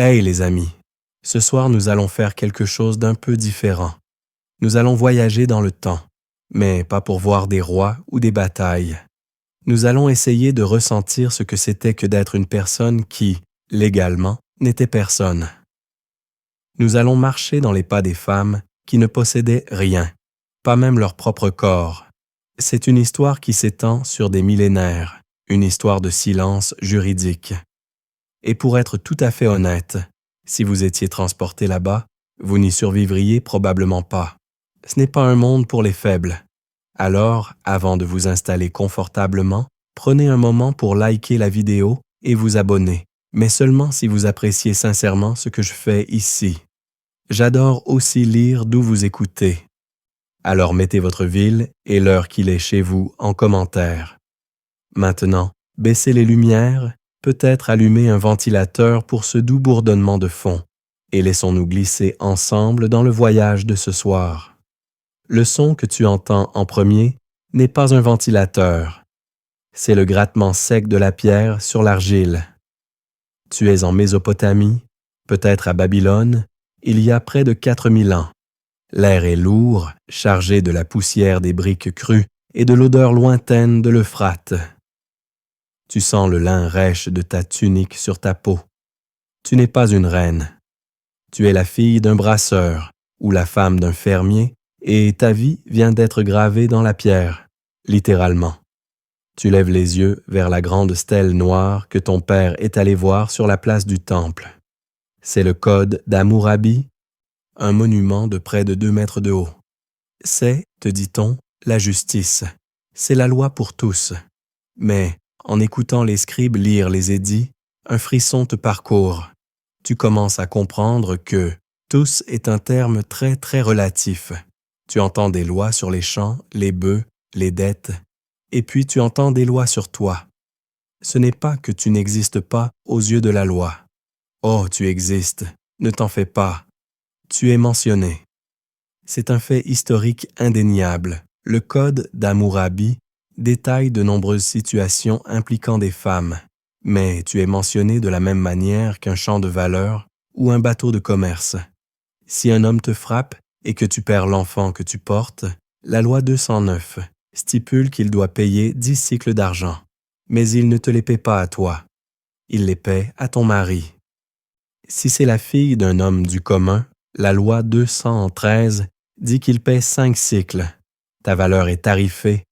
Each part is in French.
Hey les amis, ce soir nous allons faire quelque chose d'un peu différent. Nous allons voyager dans le temps, mais pas pour voir des rois ou des batailles. Nous allons essayer de ressentir ce que c'était que d'être une personne qui, légalement, n'était personne. Nous allons marcher dans les pas des femmes qui ne possédaient rien, pas même leur propre corps. C'est une histoire qui s'étend sur des millénaires, une histoire de silence juridique. Et pour être tout à fait honnête, si vous étiez transporté là-bas, vous n'y survivriez probablement pas. Ce n'est pas un monde pour les faibles. Alors, avant de vous installer confortablement, prenez un moment pour liker la vidéo et vous abonner, mais seulement si vous appréciez sincèrement ce que je fais ici. J'adore aussi lire d'où vous écoutez. Alors mettez votre ville et l'heure qu'il est chez vous en commentaire. Maintenant, baissez les lumières, peut-être allumer un ventilateur pour ce doux bourdonnement de fond, et laissons-nous glisser ensemble dans le voyage de ce soir. Le son que tu entends en premier n'est pas un ventilateur, c'est le grattement sec de la pierre sur l'argile. Tu es en Mésopotamie, peut-être à Babylone, il y a près de 4000 ans. L'air est lourd, chargé de la poussière des briques crues et de l'odeur lointaine de l'Euphrate. Tu sens le lin rêche de ta tunique sur ta peau. Tu n'es pas une reine. Tu es la fille d'un brasseur ou la femme d'un fermier et ta vie vient d'être gravée dans la pierre, littéralement. Tu lèves les yeux vers la grande stèle noire que ton père est allé voir sur la place du temple. C'est le code d'Hammurabi, un monument de près de 2 mètres de haut. C'est, te dit-on, la justice. C'est la loi pour tous. Mais, en écoutant les scribes lire les édits, un frisson te parcourt. Tu commences à comprendre que « tous » est un terme très très relatif. Tu entends des lois sur les champs, les bœufs, les dettes, et puis tu entends des lois sur toi. Ce n'est pas que tu n'existes pas aux yeux de la loi. Oh, tu existes, ne t'en fais pas. Tu es mentionné. C'est un fait historique indéniable. Le code d'Hammurabi détaille de nombreuses situations impliquant des femmes, mais tu es mentionné de la même manière qu'un champ de valeur ou un bateau de commerce. Si un homme te frappe et que tu perds l'enfant que tu portes, la loi 209 stipule qu'il doit payer 10 cycles d'argent, mais il ne te les paie pas à toi. Il les paie à ton mari. Si c'est la fille d'un homme du commun, la loi 213 dit qu'il paie 5 cycles. Ta valeur est tarifée.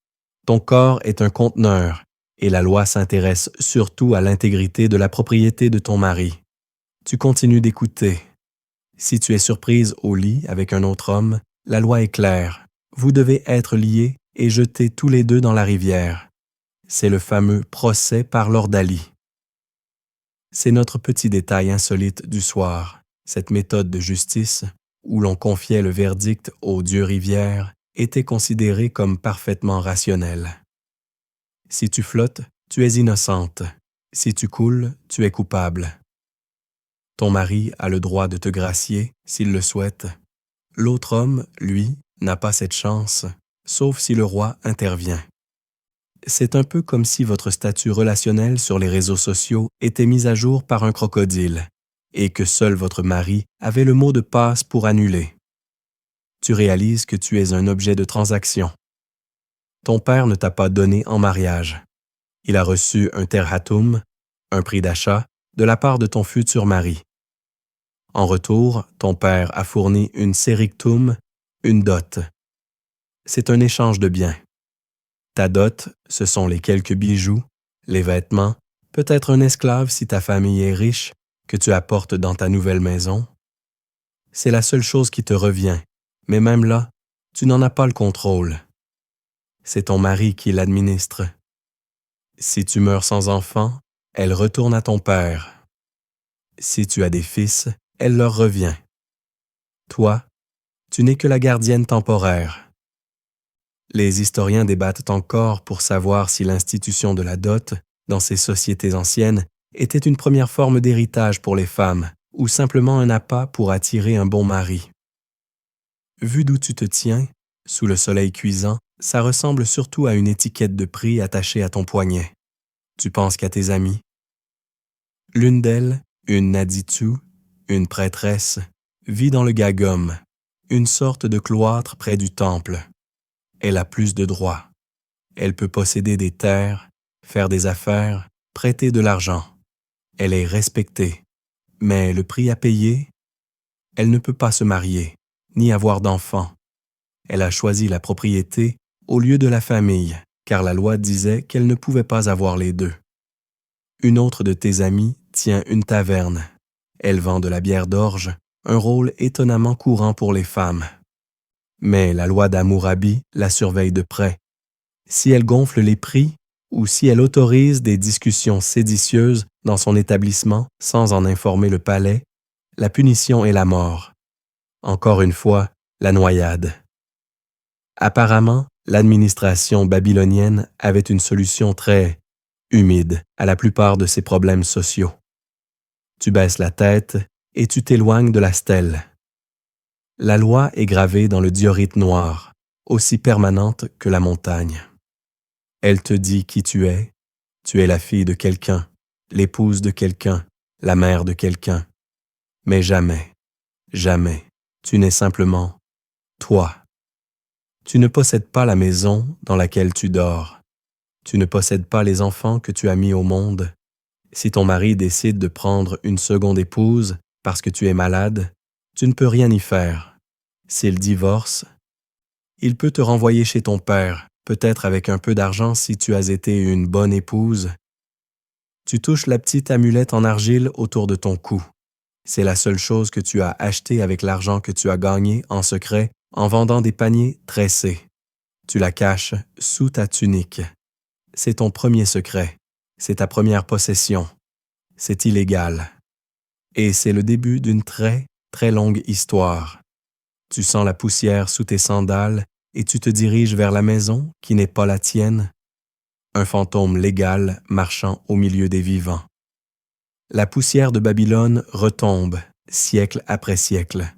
Ton corps est un conteneur et la loi s'intéresse surtout à l'intégrité de la propriété de ton mari. Tu continues d'écouter. Si tu es surprise au lit avec un autre homme, la loi est claire. Vous devez être liés et jetés tous les deux dans la rivière. C'est le fameux procès par l'ordalie. C'est notre petit détail insolite du soir, cette méthode de justice où l'on confiait le verdict aux dieux rivières était considérée comme parfaitement rationnelle. Si tu flottes, tu es innocente. Si tu coules, tu es coupable. Ton mari a le droit de te gracier s'il le souhaite. L'autre homme, lui, n'a pas cette chance, sauf si le roi intervient. C'est un peu comme si votre statut relationnel sur les réseaux sociaux était mis à jour par un crocodile et que seul votre mari avait le mot de passe pour annuler. Tu réalises que tu es un objet de transaction. Ton père ne t'a pas donné en mariage. Il a reçu un terhatum, un prix d'achat, de la part de ton futur mari. En retour, ton père a fourni une serictum, une dot. C'est un échange de biens. Ta dot, ce sont les quelques bijoux, les vêtements, peut-être un esclave si ta famille est riche, que tu apportes dans ta nouvelle maison. C'est la seule chose qui te revient, mais même là, tu n'en as pas le contrôle. C'est ton mari qui l'administre. Si tu meurs sans enfant, elle retourne à ton père. Si tu as des fils, elle leur revient. Toi, tu n'es que la gardienne temporaire. Les historiens débattent encore pour savoir si l'institution de la dot, dans ces sociétés anciennes, était une première forme d'héritage pour les femmes ou simplement un appât pour attirer un bon mari. Vu d'où tu te tiens, sous le soleil cuisant, ça ressemble surtout à une étiquette de prix attachée à ton poignet. Tu penses qu'à tes amis. L'une d'elles, une Naditu, une prêtresse, vit dans le Gagum, une sorte de cloître près du temple. Elle a plus de droits. Elle peut posséder des terres, faire des affaires, prêter de l'argent. Elle est respectée. Mais le prix à payer, elle ne peut pas se marier, ni avoir d'enfants. Elle a choisi la propriété au lieu de la famille, car la loi disait qu'elle ne pouvait pas avoir les deux. Une autre de tes amies tient une taverne. Elle vend de la bière d'orge, un rôle étonnamment courant pour les femmes. Mais la loi d'Hammurabi la surveille de près. Si elle gonfle les prix ou si elle autorise des discussions séditieuses dans son établissement sans en informer le palais, la punition est la mort. Encore une fois, la noyade. Apparemment, l'administration babylonienne avait une solution très humide à la plupart de ses problèmes sociaux. Tu baisses la tête et tu t'éloignes de la stèle. La loi est gravée dans le diorite noir, aussi permanente que la montagne. Elle te dit qui tu es la fille de quelqu'un, l'épouse de quelqu'un, la mère de quelqu'un. Mais jamais, jamais, tu n'es simplement toi. Tu ne possèdes pas la maison dans laquelle tu dors. Tu ne possèdes pas les enfants que tu as mis au monde. Si ton mari décide de prendre une seconde épouse parce que tu es malade, tu ne peux rien y faire. S'il divorce, il peut te renvoyer chez ton père, peut-être avec un peu d'argent si tu as été une bonne épouse. Tu touches la petite amulette en argile autour de ton cou. C'est la seule chose que tu as achetée avec l'argent que tu as gagné en secret en vendant des paniers tressés. Tu la caches sous ta tunique. C'est ton premier secret. C'est ta première possession. C'est illégal. Et c'est le début d'une très, très longue histoire. Tu sens la poussière sous tes sandales et tu te diriges vers la maison qui n'est pas la tienne. Un fantôme légal marchant au milieu des vivants. La poussière de Babylone retombe, siècle après siècle.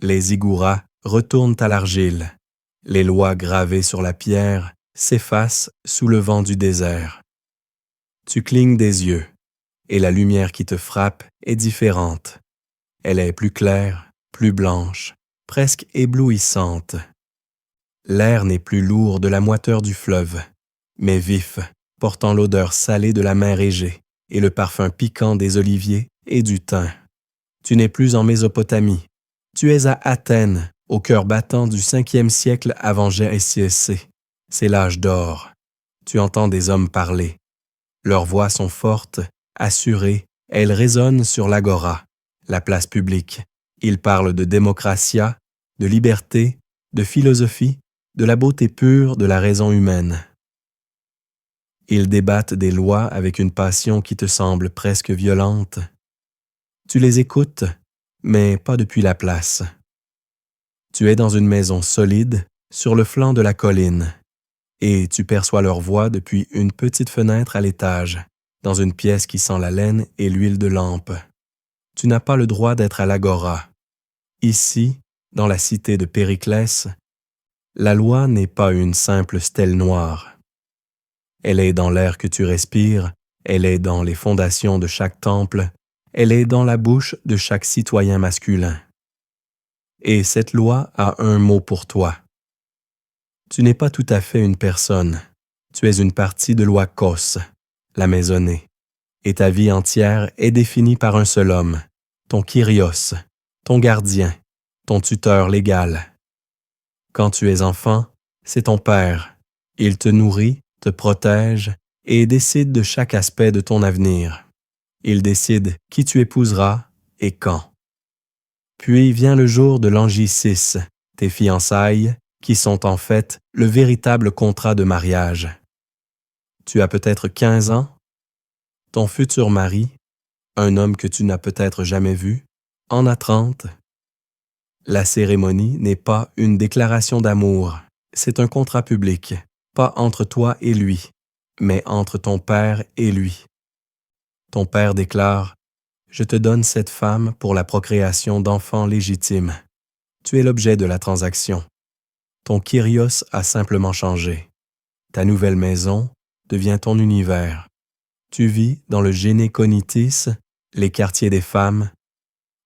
Les ziggourats retournent à l'argile. Les lois gravées sur la pierre s'effacent sous le vent du désert. Tu clignes des yeux, et la lumière qui te frappe est différente. Elle est plus claire, plus blanche, presque éblouissante. L'air n'est plus lourd de la moiteur du fleuve, mais vif, portant l'odeur salée de la mer Égée et le parfum piquant des oliviers et du thym. Tu n'es plus en Mésopotamie. Tu es à Athènes, au cœur battant du 5e siècle avant J.C. C'est l'âge d'or. Tu entends des hommes parler. Leurs voix sont fortes, assurées, elles résonnent sur l'agora, la place publique. Ils parlent de démocratia, de liberté, de philosophie, de la beauté pure de la raison humaine. Ils débattent des lois avec une passion qui te semble presque violente. Tu les écoutes, mais pas depuis la place. Tu es dans une maison solide, sur le flanc de la colline, et tu perçois leur voix depuis une petite fenêtre à l'étage, dans une pièce qui sent la laine et l'huile de lampe. Tu n'as pas le droit d'être à l'agora. Ici, dans la cité de Périclès, la loi n'est pas une simple stèle noire. Elle est dans l'air que tu respires, elle est dans les fondations de chaque temple, elle est dans la bouche de chaque citoyen masculin. Et cette loi a un mot pour toi. Tu n'es pas tout à fait une personne, tu es une partie de loi Kos, la maisonnée, et ta vie entière est définie par un seul homme, ton Kyrios, ton gardien, ton tuteur légal. Quand tu es enfant, c'est ton père. Il te nourrit, te protège et décide de chaque aspect de ton avenir. Il décide qui tu épouseras et quand. Puis vient le jour de l'angisis, tes fiançailles, qui sont en fait le véritable contrat de mariage. Tu as peut-être 15 ans. Ton futur mari, un homme que tu n'as peut-être jamais vu, en a 30. La cérémonie n'est pas une déclaration d'amour, c'est un contrat public, pas entre toi et lui, mais entre ton père et lui. Ton père déclare « Je te donne cette femme pour la procréation d'enfants légitimes. Tu es l'objet de la transaction. Ton Kyrios a simplement changé. Ta nouvelle maison devient ton univers. Tu vis dans le Généconitis, les quartiers des femmes,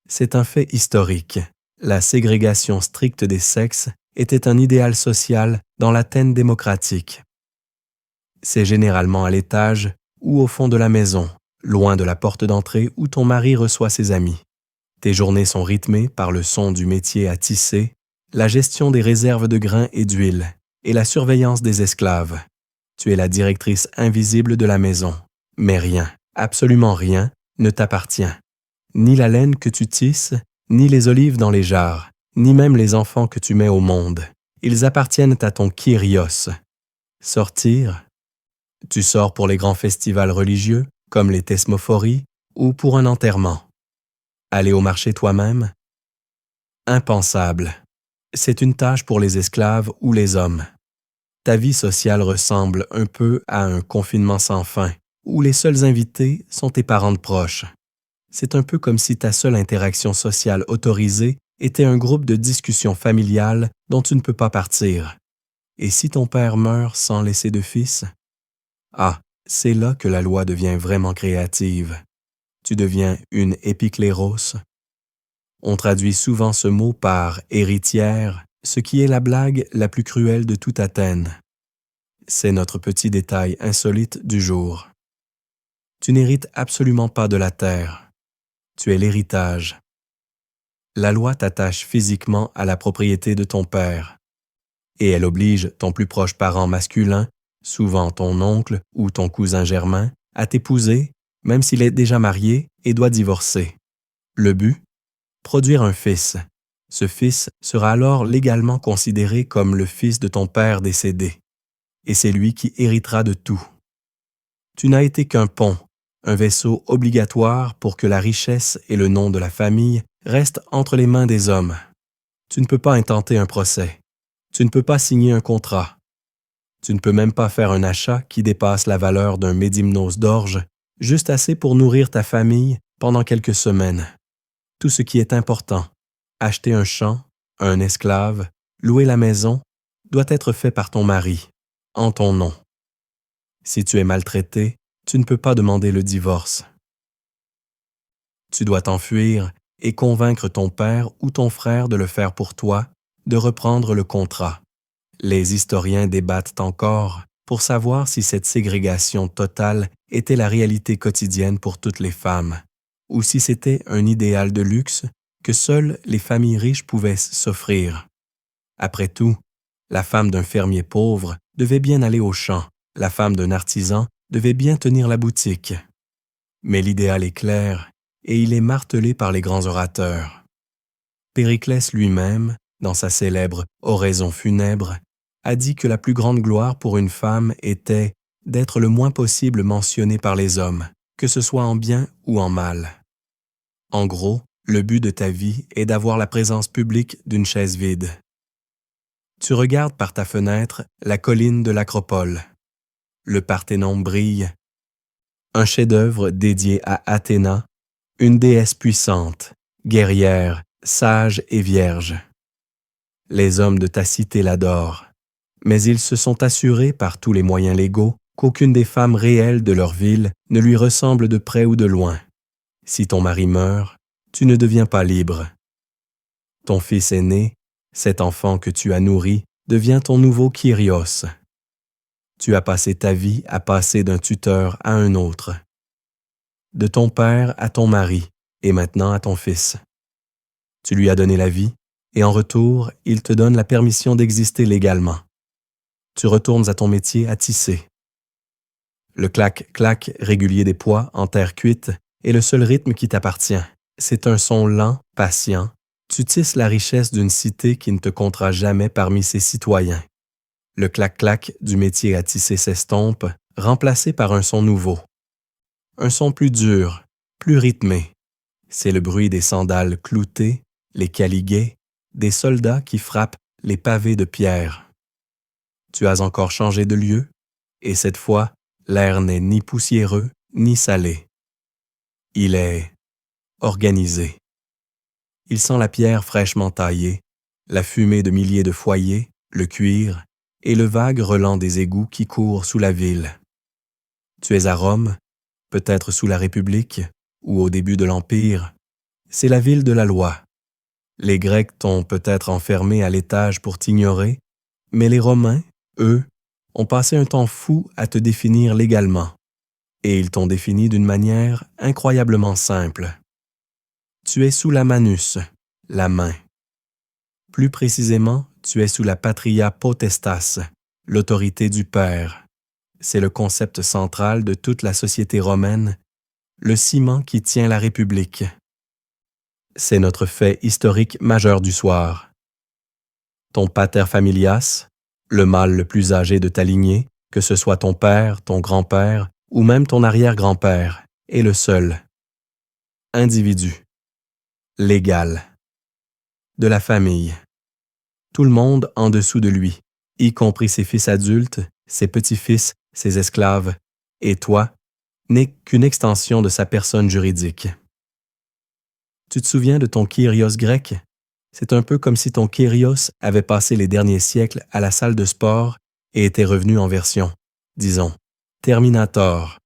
C'est un fait historique. La ségrégation stricte des sexes était un idéal social dans l'Athènes démocratique. C'est généralement à l'étage ou au fond de la maison, loin de la porte d'entrée où ton mari reçoit ses amis. Tes journées sont rythmées par le son du métier à tisser, la gestion des réserves de grains et d'huile et la surveillance des esclaves. Tu es la directrice invisible de la maison, mais rien, absolument rien, ne t'appartient. Ni la laine que tu tisses, ni les olives dans les jarres, ni même les enfants que tu mets au monde. Ils appartiennent à ton Kyrios. Sortir? Tu sors pour les grands festivals religieux, comme les thesmophories, ou pour un enterrement. Aller au marché toi-même? Impensable. C'est une tâche pour les esclaves ou les hommes. Ta vie sociale ressemble un peu à un confinement sans fin, où les seuls invités sont tes parents de proches. C'est un peu comme si ta seule interaction sociale autorisée était un groupe de discussion familiale dont tu ne peux pas partir. Et si ton père meurt sans laisser de fils? Ah, c'est là que la loi devient vraiment créative. Tu deviens une épicléros. On traduit souvent ce mot par héritière, ce qui est la blague la plus cruelle de toute Athènes. C'est notre petit détail insolite du jour. Tu n'hérites absolument pas de la terre. Tu es l'héritage. La loi t'attache physiquement à la propriété de ton père, et elle oblige ton plus proche parent masculin, souvent ton oncle ou ton cousin germain, à t'épouser, même s'il est déjà marié et doit divorcer. Le but? Produire un fils. Ce fils sera alors légalement considéré comme le fils de ton père décédé, et c'est lui qui héritera de tout. Tu n'as été qu'un pont, un vaisseau obligatoire pour que la richesse et le nom de la famille restent entre les mains des hommes. Tu ne peux pas intenter un procès. Tu ne peux pas signer un contrat. Tu ne peux même pas faire un achat qui dépasse la valeur d'un médimnos d'orge, juste assez pour nourrir ta famille pendant quelques semaines. Tout ce qui est important, acheter un champ, un esclave, louer la maison, doit être fait par ton mari, en ton nom. Si tu es maltraité, tu ne peux pas demander le divorce. Tu dois t'enfuir et convaincre ton père ou ton frère de le faire pour toi, de reprendre le contrat. Les historiens débattent encore pour savoir si cette ségrégation totale était la réalité quotidienne pour toutes les femmes, ou si c'était un idéal de luxe que seules les familles riches pouvaient s'offrir. Après tout, la femme d'un fermier pauvre devait bien aller au champ, la femme d'un artisan devait bien tenir la boutique. Mais l'idéal est clair, et il est martelé par les grands orateurs. Périclès lui-même, dans sa célèbre Oraison funèbre, a dit que la plus grande gloire pour une femme était d'être le moins possible mentionnée par les hommes, que ce soit en bien ou en mal. En gros, le but de ta vie est d'avoir la présence publique d'une chaise vide. Tu regardes par ta fenêtre la colline de l'Acropole. Le Parthénon brille. Un chef-d'œuvre dédié à Athéna, une déesse puissante, guerrière, sage et vierge. Les hommes de ta cité l'adorent, mais ils se sont assurés par tous les moyens légaux qu'aucune des femmes réelles de leur ville ne lui ressemble de près ou de loin. Si ton mari meurt, tu ne deviens pas libre. Ton fils aîné, cet enfant que tu as nourri, devient ton nouveau Kyrios. Tu as passé ta vie à passer d'un tuteur à un autre. De ton père à ton mari, et maintenant à ton fils. Tu lui as donné la vie, et en retour, il te donne la permission d'exister légalement. Tu retournes à ton métier à tisser. Le clac-clac régulier des pois en terre cuite est le seul rythme qui t'appartient. C'est un son lent, patient. Tu tisses la richesse d'une cité qui ne te comptera jamais parmi ses citoyens. Le clac-clac du métier à tisser s'estompe, remplacé par un son nouveau. Un son plus dur, plus rythmé. C'est le bruit des sandales cloutées, les caliguets, des soldats qui frappent les pavés de pierre. Tu as encore changé de lieu, et cette fois, l'air n'est ni poussiéreux ni salé. Il est organisé. Il sent la pierre fraîchement taillée, la fumée de milliers de foyers, le cuir et le vague relent des égouts qui courent sous la ville. Tu es à Rome, peut-être sous la République ou au début de l'Empire. c'est la ville de la loi. Les Grecs t'ont peut-être enfermé à l'étage pour t'ignorer, mais les Romains, eux, ont passé un temps fou à te définir légalement. Et ils t'ont défini d'une manière incroyablement simple. Tu es sous la manus, la main. Plus précisément, tu es sous la patria potestas, l'autorité du Père. C'est le concept central de toute la société romaine, le ciment qui tient la République. C'est notre fait historique majeur du soir. Ton pater familias, le mâle le plus âgé de ta lignée, que ce soit ton père, ton grand-père ou même ton arrière-grand-père, est le seul. Individu. Légal. De la famille. Tout le monde en dessous de lui, y compris ses fils adultes, ses petits-fils, ses esclaves, et toi, n'est qu'une extension de sa personne juridique. Tu te souviens de ton Kyrios grec? C'est un peu comme si ton Kyrios avait passé les derniers siècles à la salle de sport et était revenu en version, disons, Terminator.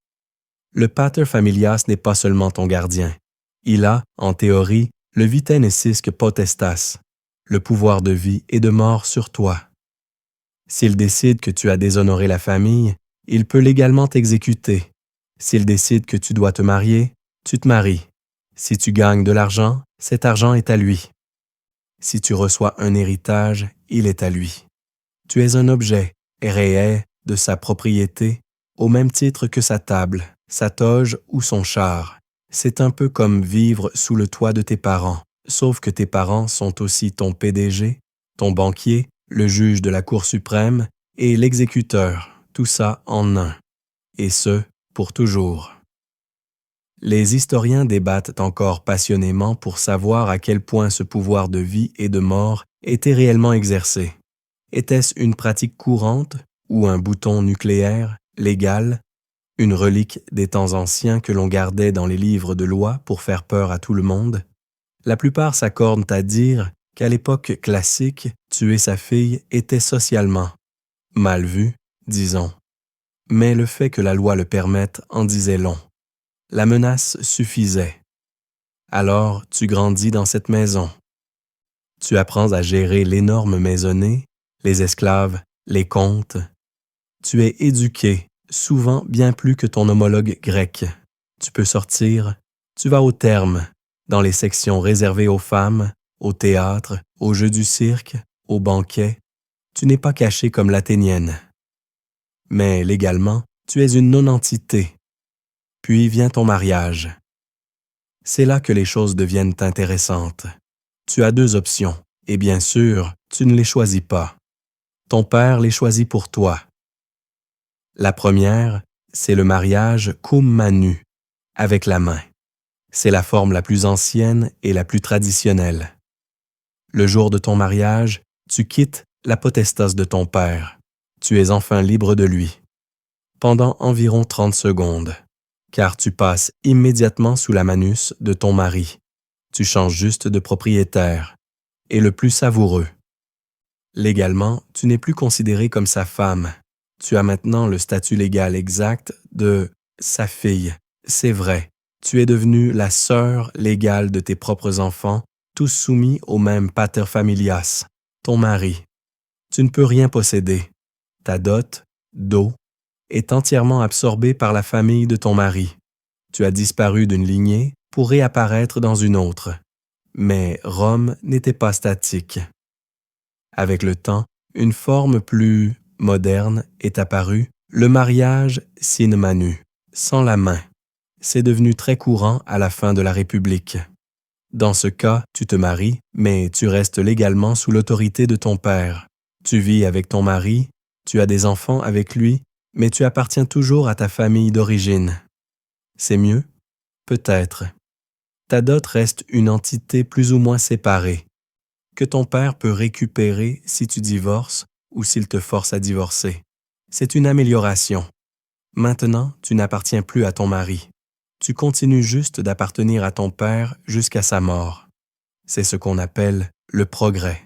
Le pater familias n'est pas seulement ton gardien. Il a, en théorie, le vitenesisque potestas, le pouvoir de vie et de mort sur toi. S'il décide que tu as déshonoré la famille, il peut légalement t'exécuter. S'il décide que tu dois te marier, tu te maries. Si tu gagnes de l'argent, cet argent est à lui. Si tu reçois un héritage, il est à lui. Tu es un objet, réel, de sa propriété, au même titre que sa table, sa toge ou son char. C'est un peu comme vivre sous le toit de tes parents, sauf que tes parents sont aussi ton PDG, ton banquier, le juge de la Cour suprême et l'exécuteur, tout ça en un. Et ce, pour toujours. Les historiens débattent encore passionnément pour savoir à quel point ce pouvoir de vie et de mort était réellement exercé. Était-ce une pratique courante ou un bouton nucléaire, légal, une relique des temps anciens que l'on gardait dans les livres de loi pour faire peur à tout le monde? La plupart s'accordent à dire qu'à l'époque classique, tuer sa fille était socialement mal vu, disons. Mais le fait que la loi le permette en disait long. La menace suffisait. Alors tu grandis dans cette maison. Tu apprends à gérer l'énorme maisonnée, les esclaves, les comptes. Tu es éduqué, souvent bien plus que ton homologue grec. Tu peux sortir, tu vas au terme, dans les sections réservées aux femmes, au théâtre, aux jeux du cirque, aux banquets. Tu n'es pas caché comme l'Athénienne. Mais légalement, tu es une non-entité. Puis vient ton mariage. C'est là que les choses deviennent intéressantes. Tu as deux options, et bien sûr, tu ne les choisis pas. Ton père les choisit pour toi. La première, c'est le mariage cum manu, avec la main. C'est la forme la plus ancienne et la plus traditionnelle. Le jour de ton mariage, tu quittes la potestas de ton père. Tu es enfin libre de lui. Pendant environ 30 secondes. Car tu passes immédiatement sous la manus de ton mari. Tu changes juste de propriétaire. Et le plus savoureux. Légalement, tu n'es plus considéré comme sa femme. Tu as maintenant le statut légal exact de sa fille. C'est vrai, tu es devenue la sœur légale de tes propres enfants, tous soumis au même pater familias, ton mari. Tu ne peux rien posséder. Ta dot, do, est entièrement absorbée par la famille de ton mari. Tu as disparu d'une lignée pour réapparaître dans une autre. Mais Rome n'était pas statique. Avec le temps, une forme plus moderne est apparue, le mariage sine manu, sans la main. C'est devenu très courant à la fin de la République. Dans ce cas, tu te maries, mais tu restes légalement sous l'autorité de ton père. Tu vis avec ton mari, tu as des enfants avec lui, mais tu appartiens toujours à ta famille d'origine. C'est mieux? Peut-être. Ta dot reste une entité plus ou moins séparée, que ton père peut récupérer si tu divorces ou s'il te force à divorcer. C'est une amélioration. Maintenant, tu n'appartiens plus à ton mari. Tu continues juste d'appartenir à ton père jusqu'à sa mort. C'est ce qu'on appelle le progrès,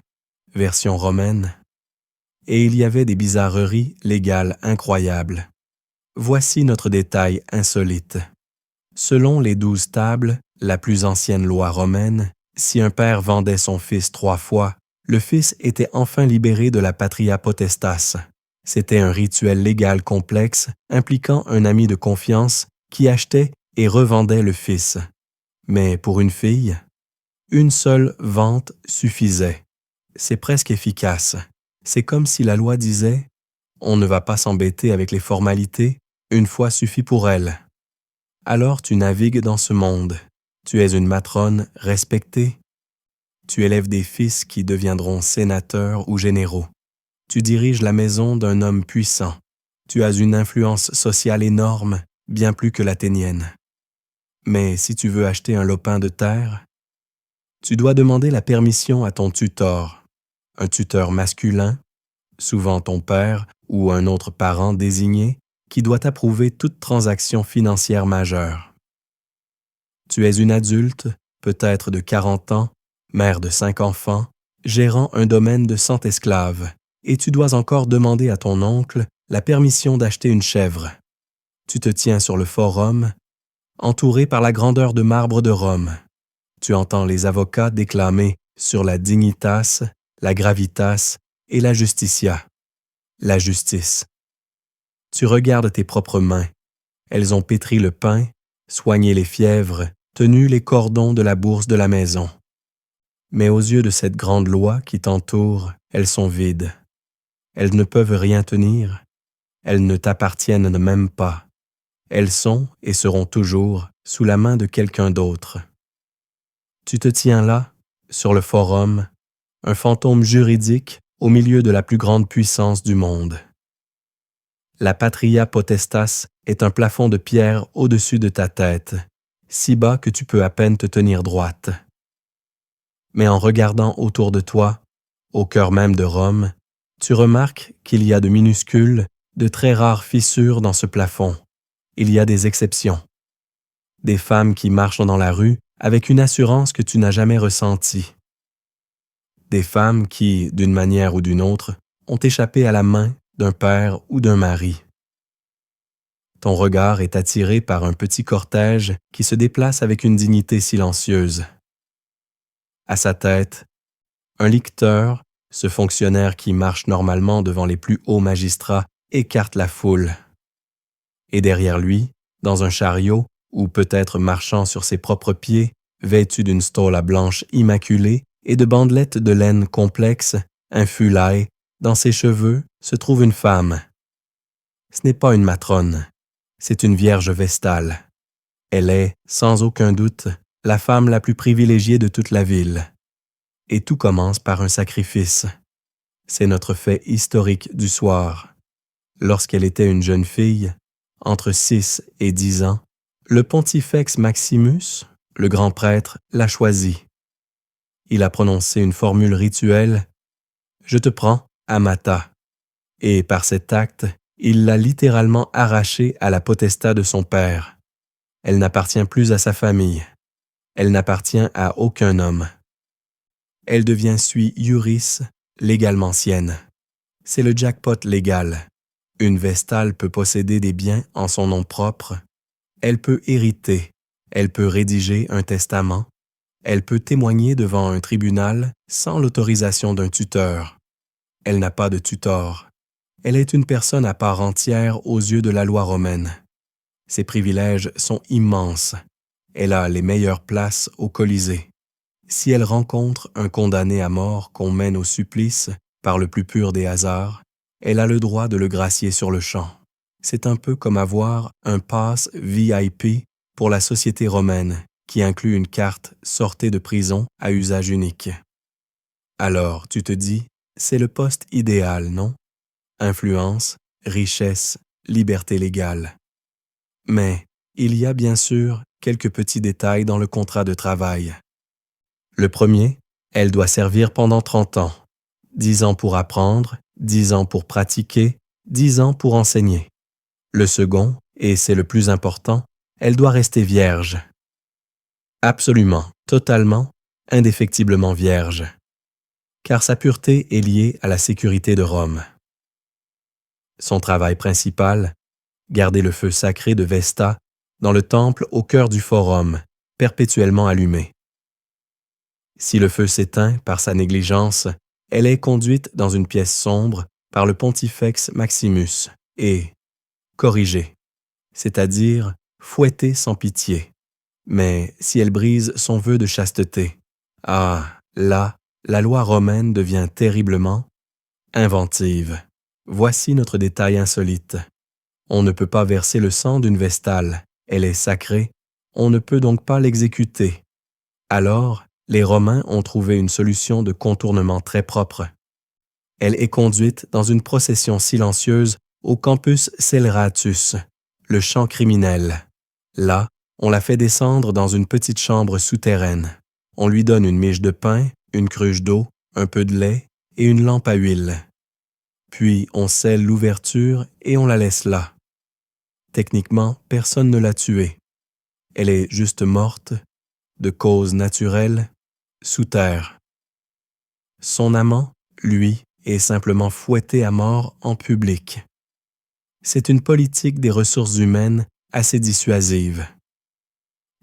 version romaine. Et il y avait des bizarreries légales incroyables. Voici notre détail insolite. Selon les 12 tables, La plus ancienne loi romaine, si un père vendait son fils 3 fois, le fils était enfin libéré de la patria potestas. C'était un rituel légal complexe impliquant un ami de confiance qui achetait et revendait le fils. Mais pour une fille, une seule vente suffisait. C'est presque efficace. C'est comme si la loi disait « On ne va pas s'embêter avec les formalités, une fois suffit pour elle ». Alors tu navigues dans ce monde. Tu es une matrone respectée. Tu élèves des fils qui deviendront sénateurs ou généraux. Tu diriges la maison d'un homme puissant. Tu as une influence sociale énorme, bien plus que l'athénienne. Mais si tu veux acheter un lopin de terre, tu dois demander la permission à ton tutor, un tuteur masculin, souvent ton père ou un autre parent désigné, qui doit approuver toute transaction financière majeure. Tu es une adulte, peut-être de 40 ans, mère de 5 enfants, gérant un domaine de 100 esclaves, et tu dois encore demander à ton oncle la permission d'acheter une chèvre. Tu te tiens sur le forum, entouré par la grandeur de marbre de Rome. Tu entends les avocats déclamer sur la dignitas, la gravitas et la justitia, la justice. Tu regardes tes propres mains. Elles ont pétri le pain, soigné les fièvres, tenu les cordons de la bourse de la maison. Mais aux yeux de cette grande loi qui t'entoure, elles sont vides. Elles ne peuvent rien tenir. Elles ne t'appartiennent même pas. Elles sont et seront toujours sous la main de quelqu'un d'autre. Tu te tiens là, sur le forum, un fantôme juridique au milieu de la plus grande puissance du monde. La patria potestas est un plafond de pierre au-dessus de ta tête, si bas que tu peux à peine te tenir droite. Mais en regardant autour de toi, au cœur même de Rome, tu remarques qu'il y a de minuscules, de très rares fissures dans ce plafond. Il y a des exceptions. Des femmes qui marchent dans la rue avec une assurance que tu n'as jamais ressentie. Des femmes qui, d'une manière ou d'une autre, ont échappé à la main d'un père ou d'un mari. Ton regard est attiré par un petit cortège qui se déplace avec une dignité silencieuse. À sa tête, un licteur, ce fonctionnaire qui marche normalement devant les plus hauts magistrats, écarte la foule. Et derrière lui, dans un chariot, ou peut-être marchant sur ses propres pieds, vêtu d'une stola blanche immaculée et de bandelettes de laine complexes, un fulail, dans ses cheveux, se trouve une femme. Ce n'est pas une matrone, c'est une vierge vestale. Elle est, sans aucun doute, la femme la plus privilégiée de toute la ville. Et tout commence par un sacrifice. C'est notre fait historique du soir. Lorsqu'elle était une jeune fille, entre 6 et 10 ans, le pontifex Maximus, le grand prêtre, l'a choisie. Il a prononcé une formule rituelle « Je te prends, Amata », et par cet acte, il l'a littéralement arrachée à la potestat de son père. Elle n'appartient plus à sa famille. Elle n'appartient à aucun homme. Elle devient sui iuris, légalement sienne. C'est le jackpot légal. Une vestale peut posséder des biens en son nom propre. Elle peut hériter. Elle peut rédiger un testament. Elle peut témoigner devant un tribunal sans l'autorisation d'un tuteur. Elle n'a pas de tutor. Elle est une personne à part entière aux yeux de la loi romaine. Ses privilèges sont immenses. Elle a les meilleures places au Colisée. Si elle rencontre un condamné à mort qu'on mène au supplice par le plus pur des hasards, elle a le droit de le gracier sur le champ. C'est un peu comme avoir un pass VIP pour la société romaine, qui inclut une carte sortée de prison à usage unique. Alors, tu te dis, c'est le poste idéal, non? Influence, richesse, liberté légale. Mais il y a bien sûr quelques petits détails dans le contrat de travail. Le premier, elle doit servir pendant 30 ans. 10 ans pour apprendre, 10 ans pour pratiquer, 10 ans pour enseigner. Le second, et c'est le plus important, elle doit rester vierge. Absolument, totalement, indéfectiblement vierge. Car sa pureté est liée à la sécurité de Rome. Son travail principal, garder le feu sacré de Vesta dans le temple au cœur du forum, perpétuellement allumée. Si le feu s'éteint par sa négligence, elle est conduite dans une pièce sombre par le Pontifex Maximus et corrigée, c'est-à-dire fouettée sans pitié. Mais si elle brise son vœu de chasteté, là, la loi romaine devient terriblement inventive. Voici notre détail insolite. On ne peut pas verser le sang d'une vestale, elle est sacrée, on ne peut donc pas l'exécuter. Alors, les Romains ont trouvé une solution de contournement très propre. Elle est conduite dans une procession silencieuse au Campus Sceleratus, le champ criminel. Là, on la fait descendre dans une petite chambre souterraine. On lui donne une miche de pain, une cruche d'eau, un peu de lait et une lampe à huile. Puis on scelle l'ouverture et on la laisse là. Techniquement, personne ne l'a tuée. Elle est juste morte, de cause naturelle, sous terre. Son amant, lui, est simplement fouetté à mort en public. C'est une politique des ressources humaines assez dissuasive.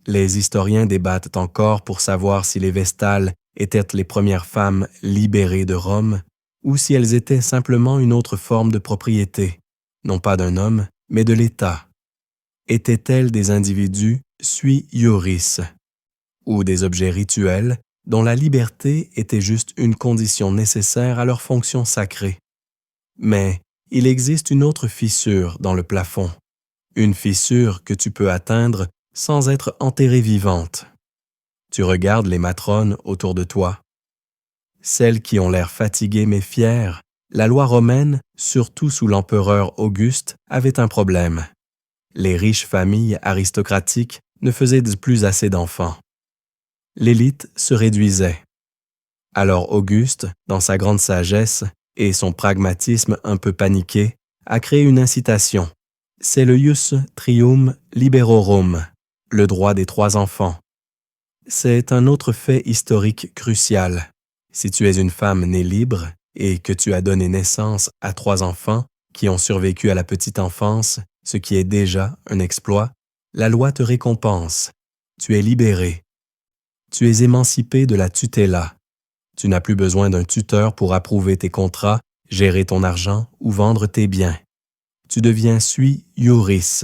Les historiens débattent encore pour savoir si les Vestales étaient les premières femmes libérées de Rome ou si elles étaient simplement une autre forme de propriété, non pas d'un homme, mais de l'État. Étaient-elles des individus sui iuris, ou des objets rituels dont la liberté était juste une condition nécessaire à leur fonction sacrée? Mais il existe une autre fissure dans le plafond, une fissure que tu peux atteindre sans être enterrée vivante. Tu regardes les matrones autour de toi. Celles qui ont l'air fatiguées mais fières, la loi romaine, surtout sous l'empereur Auguste, avait un problème. Les riches familles aristocratiques ne faisaient plus assez d'enfants. L'élite se réduisait. Alors Auguste, dans sa grande sagesse et son pragmatisme un peu paniqué, a créé une incitation. C'est le ius trium liberorum, le droit des 3 enfants. C'est un autre fait historique crucial. Si tu es une femme née libre et que tu as donné naissance à 3 enfants qui ont survécu à la petite enfance, ce qui est déjà un exploit, la loi te récompense. Tu es libéré. Tu es émancipé de la tutela. Tu n'as plus besoin d'un tuteur pour approuver tes contrats, gérer ton argent ou vendre tes biens. Tu deviens sui iuris.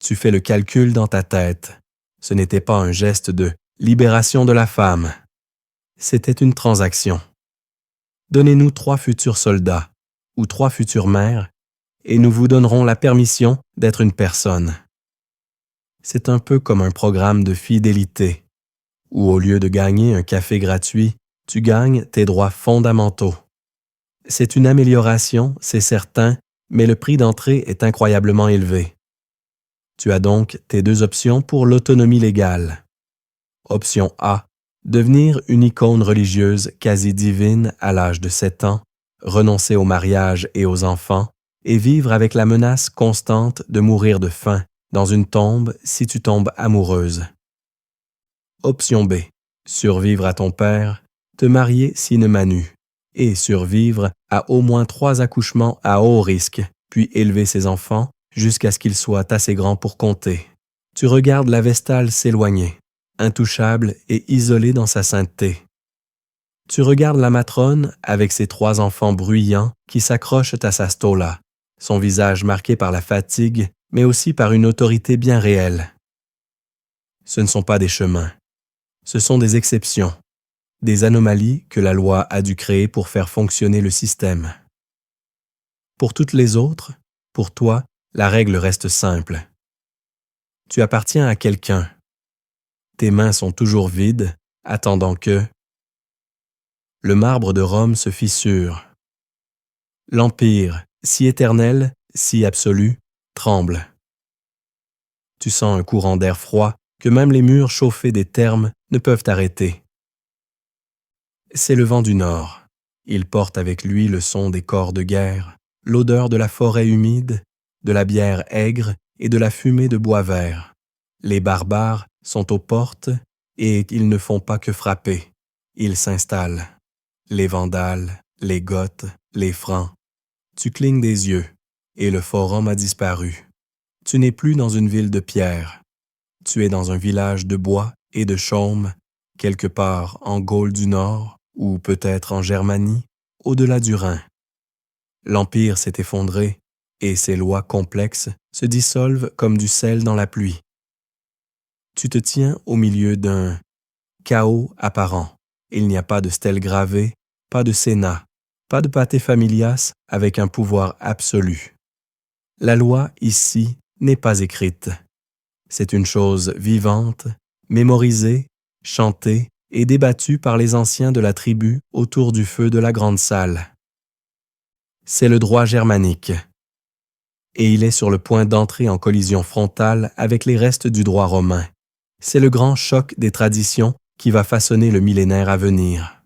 Tu fais le calcul dans ta tête. Ce n'était pas un geste de libération de la femme. C'était une transaction. Donnez-nous 3 futurs soldats ou 3 futures mères et nous vous donnerons la permission d'être une personne. C'est un peu comme un programme de fidélité, où au lieu de gagner un café gratuit, tu gagnes tes droits fondamentaux. C'est une amélioration, c'est certain, mais le prix d'entrée est incroyablement élevé. Tu as donc tes 2 options pour l'autonomie légale. Option A. Devenir une icône religieuse quasi divine à l'âge de 7 ans, renoncer au mariage et aux enfants, et vivre avec la menace constante de mourir de faim dans une tombe si tu tombes amoureuse. Option B. Survivre à ton père, te marier sine manu, et survivre à au moins 3 accouchements à haut risque, puis élever ses enfants jusqu'à ce qu'ils soient assez grands pour compter. Tu regardes la Vestale s'éloigner, intouchable et isolée dans sa sainteté. Tu regardes la matrone avec ses 3 enfants bruyants qui s'accrochent à sa stola, son visage marqué par la fatigue, mais aussi par une autorité bien réelle. Ce ne sont pas des chemins, ce sont des exceptions, des anomalies que la loi a dû créer pour faire fonctionner le système. Pour toutes les autres, pour toi, la règle reste simple. Tu appartiens à quelqu'un. Tes mains sont toujours vides, attendant que le marbre de Rome se fissure. L'Empire, si éternel, si absolu, tremble. Tu sens un courant d'air froid que même les murs chauffés des thermes ne peuvent arrêter. C'est le vent du nord. Il porte avec lui le son des corps de guerre, l'odeur de la forêt humide, de la bière aigre et de la fumée de bois vert. Les barbares sont aux portes et ils ne font pas que frapper. Ils s'installent. Les Vandales, les Goths, les Francs. Tu clignes des yeux et le forum a disparu. Tu n'es plus dans une ville de pierre. Tu es dans un village de bois et de chaume, quelque part en Gaule du Nord ou peut-être en Germanie, au-delà du Rhin. L'Empire s'est effondré et ses lois complexes se dissolvent comme du sel dans la pluie. Tu te tiens au milieu d'un chaos apparent. Il n'y a pas de stèle gravée, pas de Sénat, pas de pater familias avec un pouvoir absolu. La loi, ici, n'est pas écrite. C'est une chose vivante, mémorisée, chantée et débattue par les anciens de la tribu autour du feu de la grande salle. C'est le droit germanique. Et il est sur le point d'entrer en collision frontale avec les restes du droit romain. C'est le grand choc des traditions qui va façonner le millénaire à venir.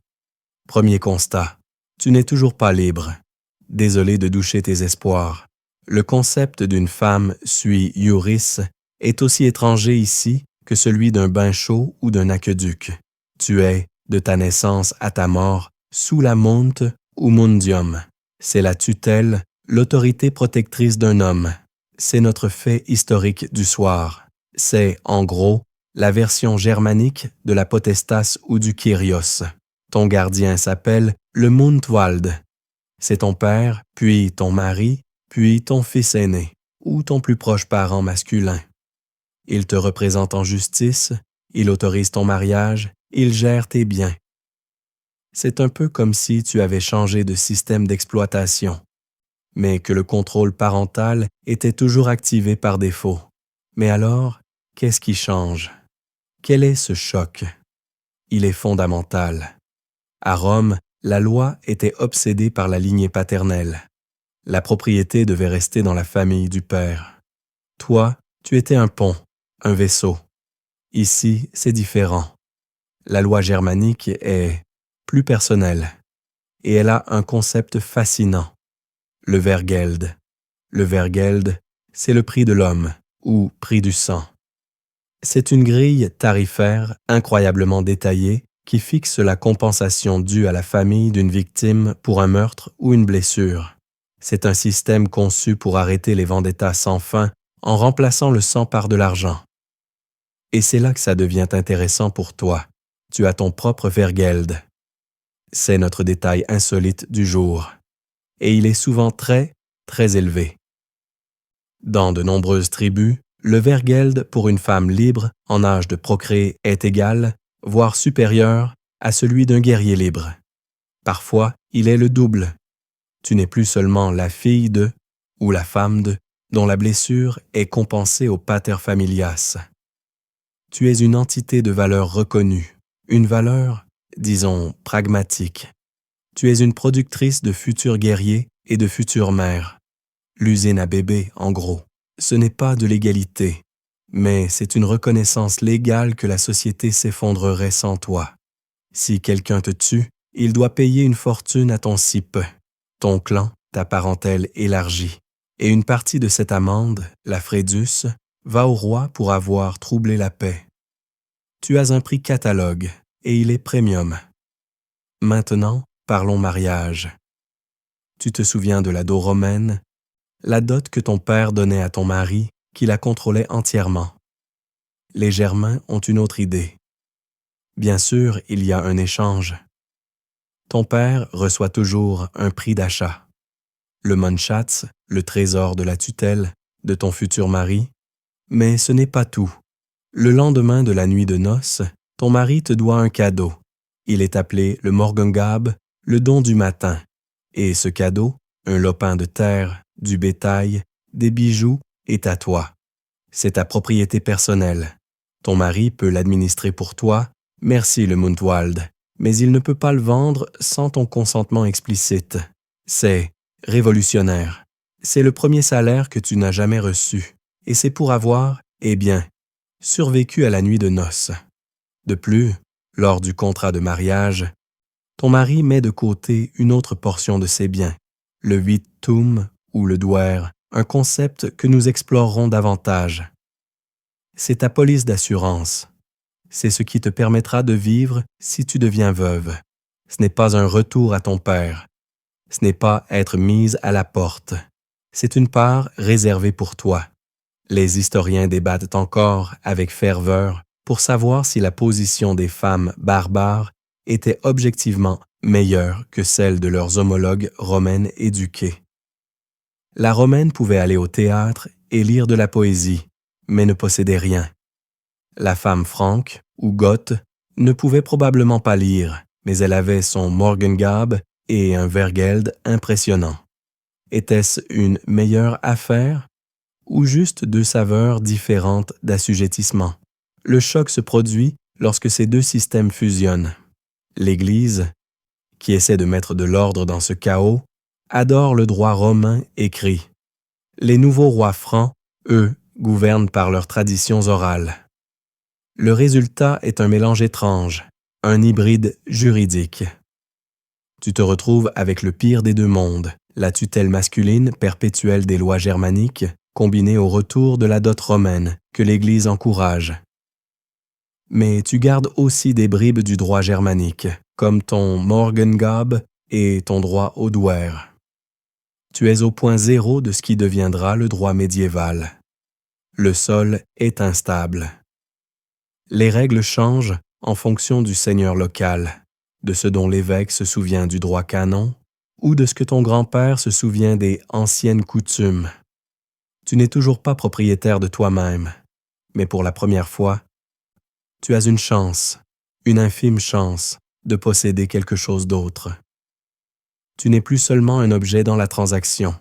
Premier constat, tu n'es toujours pas libre. Désolé de doucher tes espoirs. Le concept d'une femme sui iuris est aussi étranger ici que celui d'un bain chaud ou d'un aqueduc. Tu es, de ta naissance à ta mort, sous la monte ou mundium. C'est la tutelle, l'autorité protectrice d'un homme. C'est notre fait historique du soir. C'est, en gros, la version germanique de la potestas ou du Kyrios. Ton gardien s'appelle le Mundwald. C'est ton père, puis ton mari, puis ton fils aîné, ou ton plus proche parent masculin. Il te représente en justice, il autorise ton mariage, il gère tes biens. C'est un peu comme si tu avais changé de système d'exploitation, mais que le contrôle parental était toujours activé par défaut. Mais alors, qu'est-ce qui change? Quel est ce choc? Il est fondamental. À Rome, la loi était obsédée par la lignée paternelle. La propriété devait rester dans la famille du père. Toi, tu étais un pont, un vaisseau. Ici, c'est différent. La loi germanique est plus personnelle, et elle a un concept fascinant, le Vergeld. Le Vergeld, c'est le prix de l'homme, ou prix du sang. C'est une grille tarifaire incroyablement détaillée qui fixe la compensation due à la famille d'une victime pour un meurtre ou une blessure. C'est un système conçu pour arrêter les vendettas sans fin en remplaçant le sang par de l'argent. Et c'est là que ça devient intéressant pour toi. Tu as ton propre Vergeld. C'est notre détail insolite du jour. Et il est souvent très, très élevé. Dans de nombreuses tribus, le Vergeld pour une femme libre en âge de procréer est égal, voire supérieur, à celui d'un guerrier libre. Parfois, il est le double. Tu n'es plus seulement la fille de, ou la femme de, dont la blessure est compensée au pater familias. Tu es une entité de valeur reconnue, une valeur, disons, pragmatique. Tu es une productrice de futurs guerriers et de futures mères. L'usine à bébés, en gros. Ce n'est pas de l'égalité, mais c'est une reconnaissance légale que la société s'effondrerait sans toi. Si quelqu'un te tue, il doit payer une fortune à ton si peu, ton clan, ta parentèle élargie. Et une partie de cette amende, la frédus, va au roi pour avoir troublé la paix. Tu as un prix catalogue, et il est premium. Maintenant, parlons mariage. Tu te souviens de la dot romaine, la dot que ton père donnait à ton mari, qui la contrôlait entièrement. Les Germains ont une autre idée. Bien sûr, il y a un échange. Ton père reçoit toujours un prix d'achat. Le Mundschatz, le trésor de la tutelle, de ton futur mari. Mais ce n'est pas tout. Le lendemain de la nuit de noces, ton mari te doit un cadeau. Il est appelé le Morgengab, le don du matin. Et ce cadeau, un lopin de terre, du bétail, des bijoux, est à toi. C'est ta propriété personnelle. Ton mari peut l'administrer pour toi, merci le Mundwald, mais il ne peut pas le vendre sans ton consentement explicite. C'est révolutionnaire. C'est le premier salaire que tu n'as jamais reçu, et c'est pour avoir, eh bien, survécu à la nuit de noces. De plus, lors du contrat de mariage, ton mari met de côté une autre portion de ses biens, le Vittum ou le Douer, un concept que nous explorerons davantage. C'est ta police d'assurance. C'est ce qui te permettra de vivre si tu deviens veuve. Ce n'est pas un retour à ton père. Ce n'est pas être mise à la porte. C'est une part réservée pour toi. Les historiens débattent encore avec ferveur pour savoir si la position des femmes barbares était objectivement meilleure que celle de leurs homologues romaines éduquées. La romaine pouvait aller au théâtre et lire de la poésie, mais ne possédait rien. La femme franque, ou goth, ne pouvait probablement pas lire, mais elle avait son Morgengabe et un Vergeld impressionnant. Était-ce une meilleure affaire ou juste deux saveurs différentes d'assujettissement? Le choc se produit lorsque ces deux systèmes fusionnent. L'Église, qui essaie de mettre de l'ordre dans ce chaos, adore le droit romain écrit. Les nouveaux rois francs, eux, gouvernent par leurs traditions orales. Le résultat est un mélange étrange, un hybride juridique. Tu te retrouves avec le pire des deux mondes, la tutelle masculine perpétuelle des lois germaniques, combinée au retour de la dot romaine que l'Église encourage. Mais tu gardes aussi des bribes du droit germanique, comme ton Morgengabe et ton droit au douer. Tu es au point zéro de ce qui deviendra le droit médiéval. Le sol est instable. Les règles changent en fonction du seigneur local, de ce dont l'évêque se souvient du droit canon ou de ce que ton grand-père se souvient des anciennes coutumes. Tu n'es toujours pas propriétaire de toi-même, mais pour la première fois, tu as une chance, une infime chance, de posséder quelque chose d'autre. Tu n'es plus seulement un objet dans la transaction.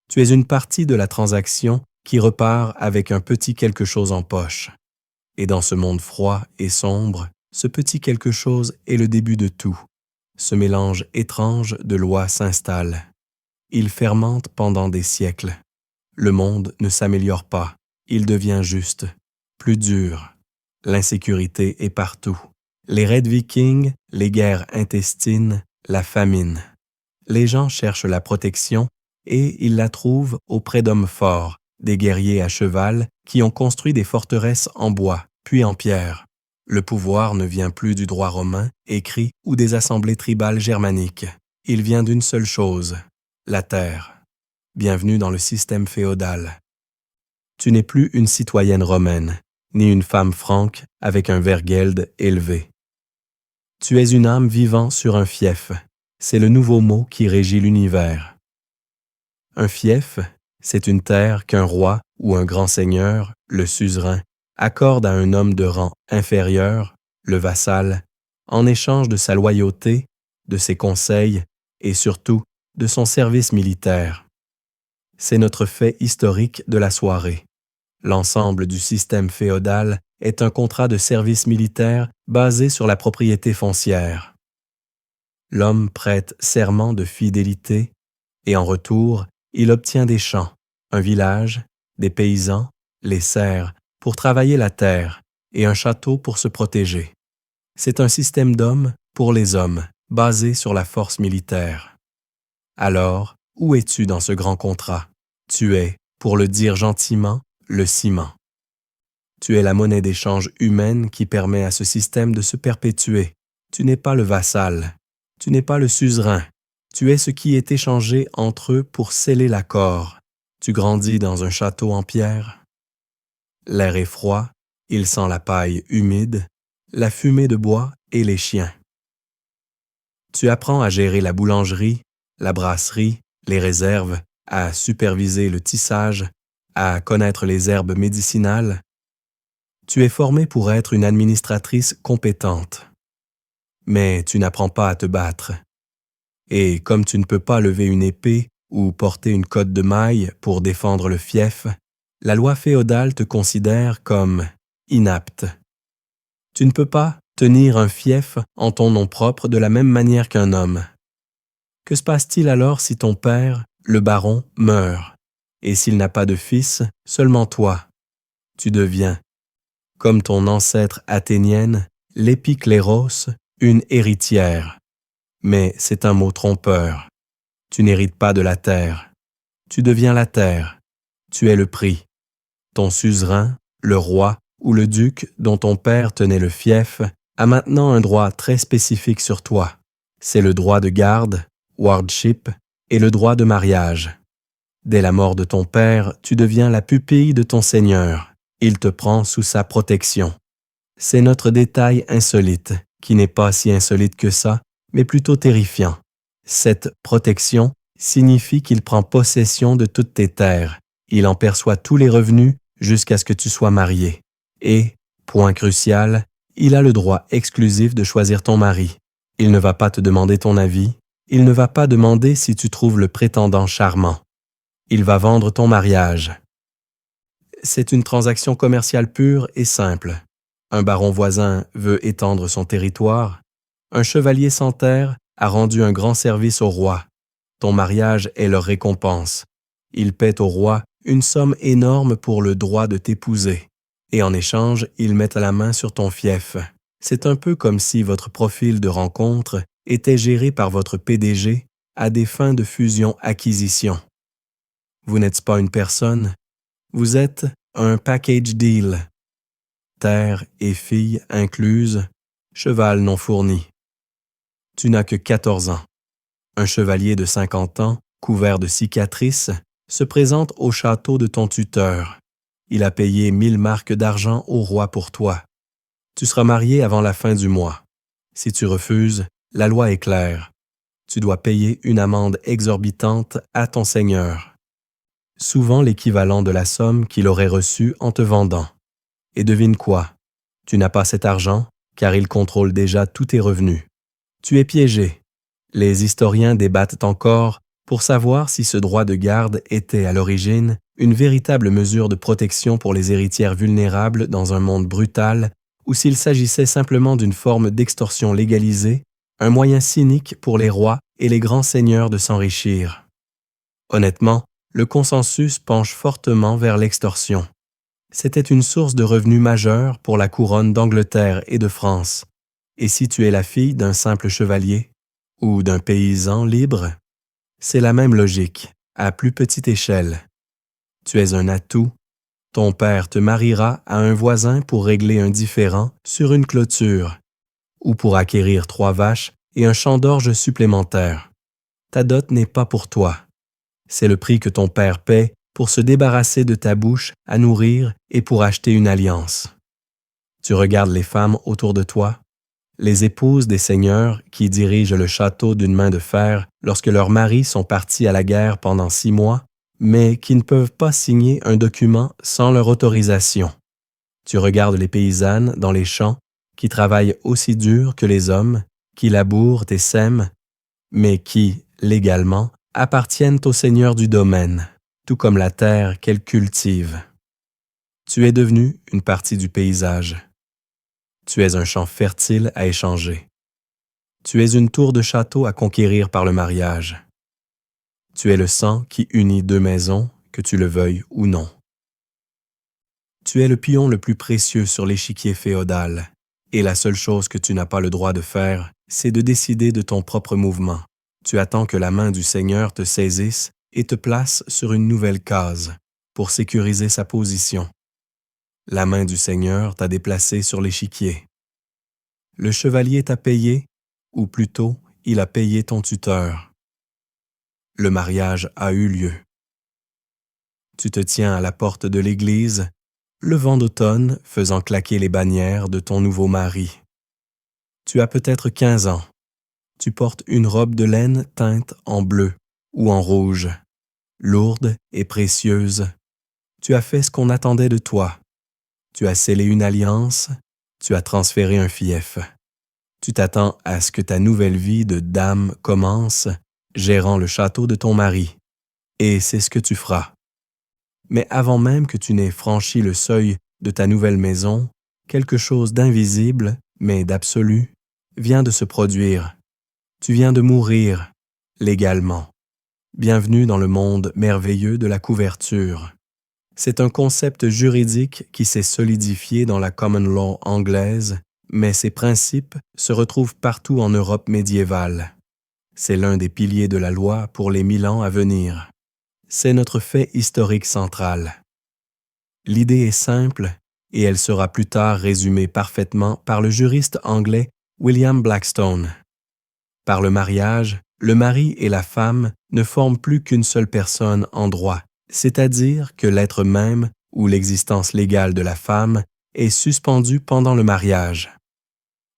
Tu es une partie de la transaction qui repart avec un petit quelque chose en poche. Et dans ce monde froid et sombre, ce petit quelque chose est le début de tout. Ce mélange étrange de lois s'installe. Il fermente pendant des siècles. Le monde ne s'améliore pas, il devient juste, plus dur. L'insécurité est partout. Les raids vikings, les guerres intestines, la famine. Les gens cherchent la protection et ils la trouvent auprès d'hommes forts, des guerriers à cheval qui ont construit des forteresses en bois, puis en pierre. Le pouvoir ne vient plus du droit romain, écrit, ou des assemblées tribales germaniques. Il vient d'une seule chose, la terre. Bienvenue dans le système féodal. Tu n'es plus une citoyenne romaine, ni une femme franque avec un Vergeld élevé. Tu es une âme vivant sur un fief. C'est le nouveau mot qui régit l'univers. Un fief, c'est une terre qu'un roi ou un grand seigneur, le suzerain, accorde à un homme de rang inférieur, le vassal, en échange de sa loyauté, de ses conseils et surtout de son service militaire. C'est notre fait historique de la soirée. L'ensemble du système féodal est un contrat de service militaire basé sur la propriété foncière. L'homme prête serment de fidélité et en retour, il obtient des champs, un village, des paysans, les serfs pour travailler la terre et un château pour se protéger. C'est un système d'hommes pour les hommes, basé sur la force militaire. Alors, où es-tu dans ce grand contrat? Tu es, pour le dire gentiment, le ciment. Tu es la monnaie d'échange humaine qui permet à ce système de se perpétuer. Tu n'es pas le vassal. Tu n'es pas le suzerain. Tu es ce qui est échangé entre eux pour sceller l'accord. Tu grandis dans un château en pierre. L'air est froid, il sent la paille humide, la fumée de bois et les chiens. Tu apprends à gérer la boulangerie, la brasserie, les réserves, à superviser le tissage, à connaître les herbes médicinales. Tu es formé pour être une administratrice compétente. Mais tu n'apprends pas à te battre. Et comme tu ne peux pas lever une épée ou porter une cotte de maille pour défendre le fief, la loi féodale te considère comme inapte. Tu ne peux pas tenir un fief en ton nom propre de la même manière qu'un homme. Que se passe-t-il alors si ton père, le baron, meurt, et s'il n'a pas de fils, seulement toi? Tu deviens, comme ton ancêtre athénienne, l'épicléros, une héritière. Mais c'est un mot trompeur. Tu n'hérites pas de la terre. Tu deviens la terre. Tu es le prix. Ton suzerain, le roi ou le duc dont ton père tenait le fief a maintenant un droit très spécifique sur toi. C'est le droit de garde, wardship, et le droit de mariage. Dès la mort de ton père, tu deviens la pupille de ton seigneur. Il te prend sous sa protection. C'est notre détail insolite, qui n'est pas si insolite que ça, mais plutôt terrifiant. Cette protection signifie qu'il prend possession de toutes tes terres. Il en perçoit tous les revenus jusqu'à ce que tu sois marié. Et, point crucial, il a le droit exclusif de choisir ton mari. Il ne va pas te demander ton avis, il ne va pas demander si tu trouves le prétendant charmant. Il va vendre ton mariage. C'est une transaction commerciale pure et simple. Un baron voisin veut étendre son territoire. Un chevalier sans terre a rendu un grand service au roi. Ton mariage est leur récompense. Ils paient au roi une somme énorme pour le droit de t'épouser. Et en échange, ils mettent la main sur ton fief. C'est un peu comme si votre profil de rencontre était géré par votre PDG à des fins de fusion-acquisition. Vous n'êtes pas une personne, vous êtes un package deal. Terre et fille incluses, cheval non fourni. Tu n'as que 14 ans. Un chevalier de 50 ans, couvert de cicatrices, se présente au château de ton tuteur. Il a payé 1000 marcs d'argent au roi pour toi. Tu seras marié avant la fin du mois. Si tu refuses, la loi est claire. Tu dois payer une amende exorbitante à ton seigneur. Souvent l'équivalent de la somme qu'il aurait reçue en te vendant. Et devine quoi? Tu n'as pas cet argent, car il contrôle déjà tous tes revenus. Tu es piégé. Les historiens débattent encore pour savoir si ce droit de garde était à l'origine une véritable mesure de protection pour les héritières vulnérables dans un monde brutal ou s'il s'agissait simplement d'une forme d'extorsion légalisée, un moyen cynique pour les rois et les grands seigneurs de s'enrichir. Honnêtement, le consensus penche fortement vers l'extorsion. C'était une source de revenus majeure pour la couronne d'Angleterre et de France. Et si tu es la fille d'un simple chevalier ou d'un paysan libre, c'est la même logique, à plus petite échelle. Tu es un atout. Ton père te mariera à un voisin pour régler un différend sur une clôture ou pour acquérir 3 vaches et un champ d'orge supplémentaire. Ta dot n'est pas pour toi. C'est le prix que ton père paie pour se débarrasser de ta bouche à nourrir et pour acheter une alliance. Tu regardes les femmes autour de toi, les épouses des seigneurs qui dirigent le château d'une main de fer lorsque leurs maris sont partis à la guerre pendant 6 mois, mais qui ne peuvent pas signer un document sans leur autorisation. Tu regardes les paysannes dans les champs qui travaillent aussi dur que les hommes, qui labourent et sèment, mais qui, légalement, appartiennent au seigneur du domaine, tout comme la terre qu'elles cultivent. Tu es devenu une partie du paysage. Tu es un champ fertile à échanger. Tu es une tour de château à conquérir par le mariage. Tu es le sang qui unit 2 maisons, que tu le veuilles ou non. Tu es le pion le plus précieux sur l'échiquier féodal, et la seule chose que tu n'as pas le droit de faire, c'est de décider de ton propre mouvement. Tu attends que la main du Seigneur te saisisse et te place sur une nouvelle case pour sécuriser sa position. La main du Seigneur t'a déplacé sur l'échiquier. Le chevalier t'a payé, ou plutôt, il a payé ton tuteur. Le mariage a eu lieu. Tu te tiens à la porte de l'église, le vent d'automne faisant claquer les bannières de ton nouveau mari. Tu as peut-être 15 ans. Tu portes une robe de laine teinte en bleu ou en rouge, lourde et précieuse. Tu as fait ce qu'on attendait de toi. Tu as scellé une alliance, tu as transféré un fief. Tu t'attends à ce que ta nouvelle vie de dame commence, gérant le château de ton mari. Et c'est ce que tu feras. Mais avant même que tu n'aies franchi le seuil de ta nouvelle maison, quelque chose d'invisible, mais d'absolu, vient de se produire. Tu viens de mourir, légalement. Bienvenue dans le monde merveilleux de la couverture. C'est un concept juridique qui s'est solidifié dans la common law anglaise, mais ses principes se retrouvent partout en Europe médiévale. C'est l'un des piliers de la loi pour les 1000 ans à venir. C'est notre fait historique central. L'idée est simple et elle sera plus tard résumée parfaitement par le juriste anglais William Blackstone. Par le mariage, le mari et la femme ne forment plus qu'une seule personne en droit, c'est-à-dire que l'être même ou l'existence légale de la femme est suspendu pendant le mariage.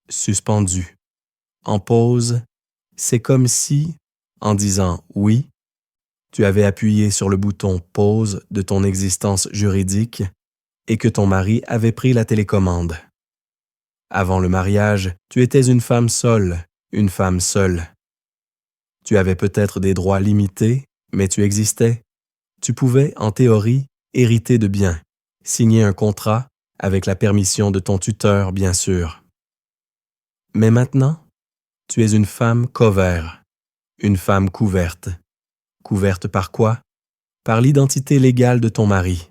Suspendu. En pause, c'est comme si, en disant « oui », tu avais appuyé sur le bouton « pause » de ton existence juridique et que ton mari avait pris la télécommande. Avant le mariage, tu étais une femme seule. Tu avais peut-être des droits limités, mais tu existais. Tu pouvais, en théorie, hériter de biens, signer un contrat, avec la permission de ton tuteur, bien sûr. Mais maintenant, tu es une femme couverte, une femme couverte. Couverte par quoi? Par l'identité légale de ton mari.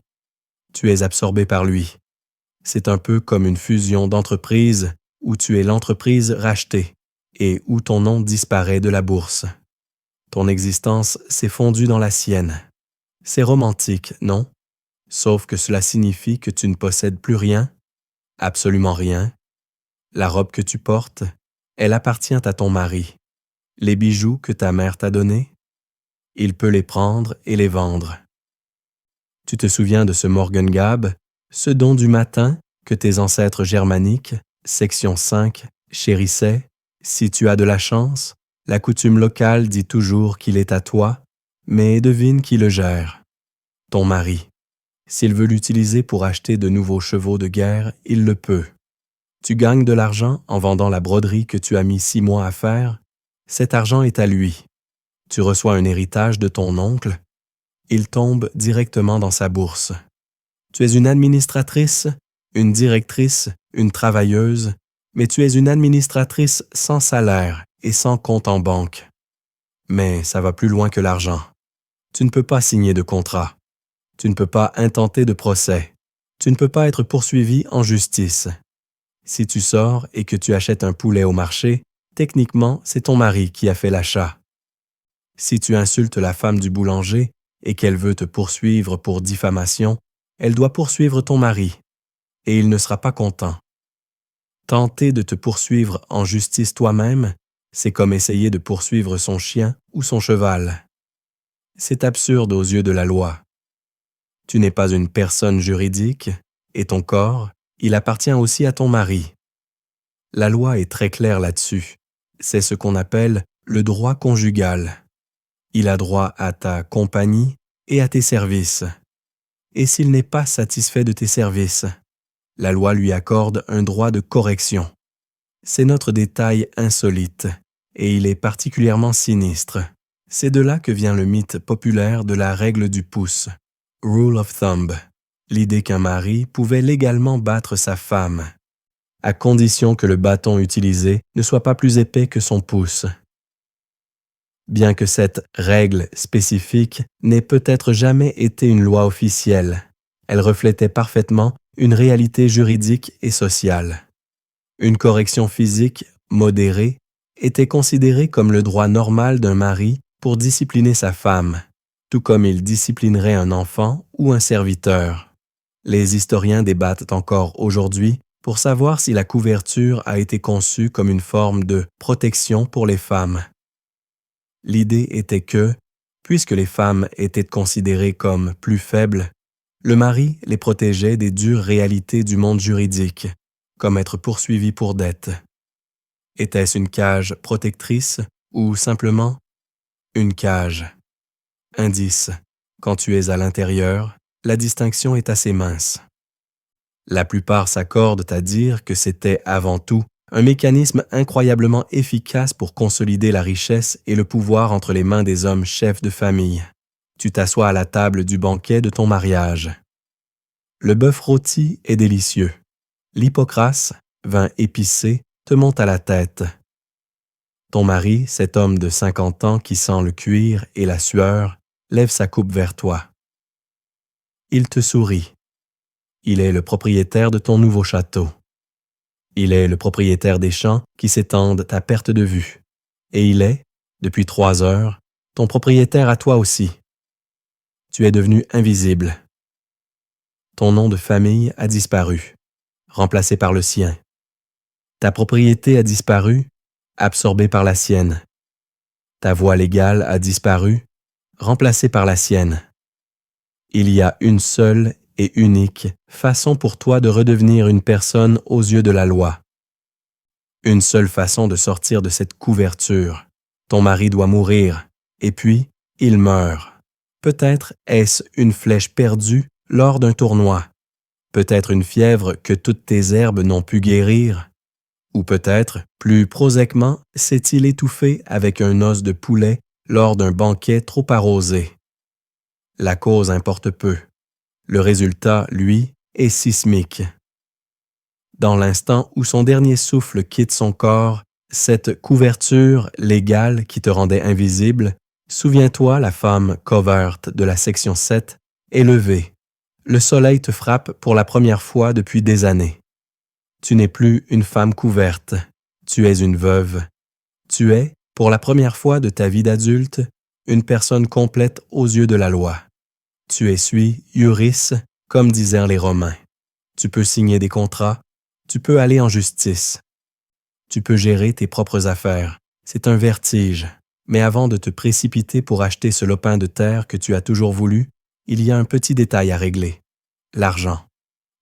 Tu es absorbé par lui. C'est un peu comme une fusion d'entreprises où tu es l'entreprise rachetée et où ton nom disparaît de la bourse. Ton existence s'est fondue dans la sienne. C'est romantique, non? Sauf que cela signifie que tu ne possèdes plus rien, absolument rien. La robe que tu portes, elle appartient à ton mari. Les bijoux que ta mère t'a donnés, il peut les prendre et les vendre. Tu te souviens de ce Morgengab, ce don du matin que tes ancêtres germaniques, section 5, chérissaient? Si tu as de la chance, la coutume locale dit toujours qu'il est à toi, mais devine qui le gère. Ton mari. S'il veut l'utiliser pour acheter de nouveaux chevaux de guerre, il le peut. Tu gagnes de l'argent en vendant la broderie que tu as mis 6 mois à faire. Cet argent est à lui. Tu reçois un héritage de ton oncle. Il tombe directement dans sa bourse. Tu es une administratrice, une directrice, une travailleuse, mais tu es une administratrice sans salaire et sans compte en banque. Mais ça va plus loin que l'argent. Tu ne peux pas signer de contrat. Tu ne peux pas intenter de procès. Tu ne peux pas être poursuivi en justice. Si tu sors et que tu achètes un poulet au marché, techniquement, c'est ton mari qui a fait l'achat. Si tu insultes la femme du boulanger et qu'elle veut te poursuivre pour diffamation, elle doit poursuivre ton mari, et il ne sera pas content. Tenter de te poursuivre en justice toi-même, c'est comme essayer de poursuivre son chien ou son cheval. C'est absurde aux yeux de la loi. Tu n'es pas une personne juridique, et ton corps, il appartient aussi à ton mari. La loi est très claire là-dessus. C'est ce qu'on appelle le droit conjugal. Il a droit à ta compagnie et à tes services. Et s'il n'est pas satisfait de tes services, la loi lui accorde un droit de correction. C'est notre détail insolite, et il est particulièrement sinistre. C'est de là que vient le mythe populaire de la règle du pouce, rule of thumb, l'idée qu'un mari pouvait légalement battre sa femme, à condition que le bâton utilisé ne soit pas plus épais que son pouce. Bien que cette règle spécifique n'ait peut-être jamais été une loi officielle, elle reflétait parfaitement une réalité juridique et sociale. Une correction physique modérée était considérée comme le droit normal d'un mari pour discipliner sa femme, tout comme il disciplinerait un enfant ou un serviteur. Les historiens débattent encore aujourd'hui pour savoir si la couverture a été conçue comme une forme de protection pour les femmes. L'idée était que, puisque les femmes étaient considérées comme plus faibles, le mari les protégeait des dures réalités du monde juridique, comme être poursuivi pour dette. Était-ce une cage protectrice ou simplement une cage? Indice, quand tu es à l'intérieur, la distinction est assez mince. La plupart s'accordent à dire que c'était avant tout un mécanisme incroyablement efficace pour consolider la richesse et le pouvoir entre les mains des hommes chefs de famille. Tu t'assois à la table du banquet de ton mariage. Le bœuf rôti est délicieux. L'hypocras, vin épicé, te monte à la tête. Ton mari, cet homme de 50 ans qui sent le cuir et la sueur, lève sa coupe vers toi. Il te sourit. Il est le propriétaire de ton nouveau château. Il est le propriétaire des champs qui s'étendent à perte de vue. Et il est, depuis 3 heures, ton propriétaire à toi aussi. Tu es devenu invisible. Ton nom de famille a disparu, remplacé par le sien. Ta propriété a disparu, absorbée par la sienne. Ta voix légale a disparu, remplacée par la sienne. Il y a une seule et unique façon pour toi de redevenir une personne aux yeux de la loi. Une seule façon de sortir de cette couverture. Ton mari doit mourir, et puis il meurt. Peut-être est-ce une flèche perdue lors d'un tournoi. Peut-être une fièvre que toutes tes herbes n'ont pu guérir. Ou peut-être, plus prosaïquement, s'est-il étouffé avec un os de poulet lors d'un banquet trop arrosé. La cause importe peu. Le résultat, lui, est sismique. Dans l'instant où son dernier souffle quitte son corps, cette couverture légale qui te rendait invisible, souviens-toi, la femme Covert de la section 7 est levée. Le soleil te frappe pour la première fois depuis des années. Tu n'es plus une femme couverte, tu es une veuve. Tu es, pour la première fois de ta vie d'adulte, une personne complète aux yeux de la loi. Tu es sui iuris, comme disaient les Romains. Tu peux signer des contrats, tu peux aller en justice. Tu peux gérer tes propres affaires. C'est un vertige. Mais avant de te précipiter pour acheter ce lopin de terre que tu as toujours voulu, il y a un petit détail à régler. L'argent.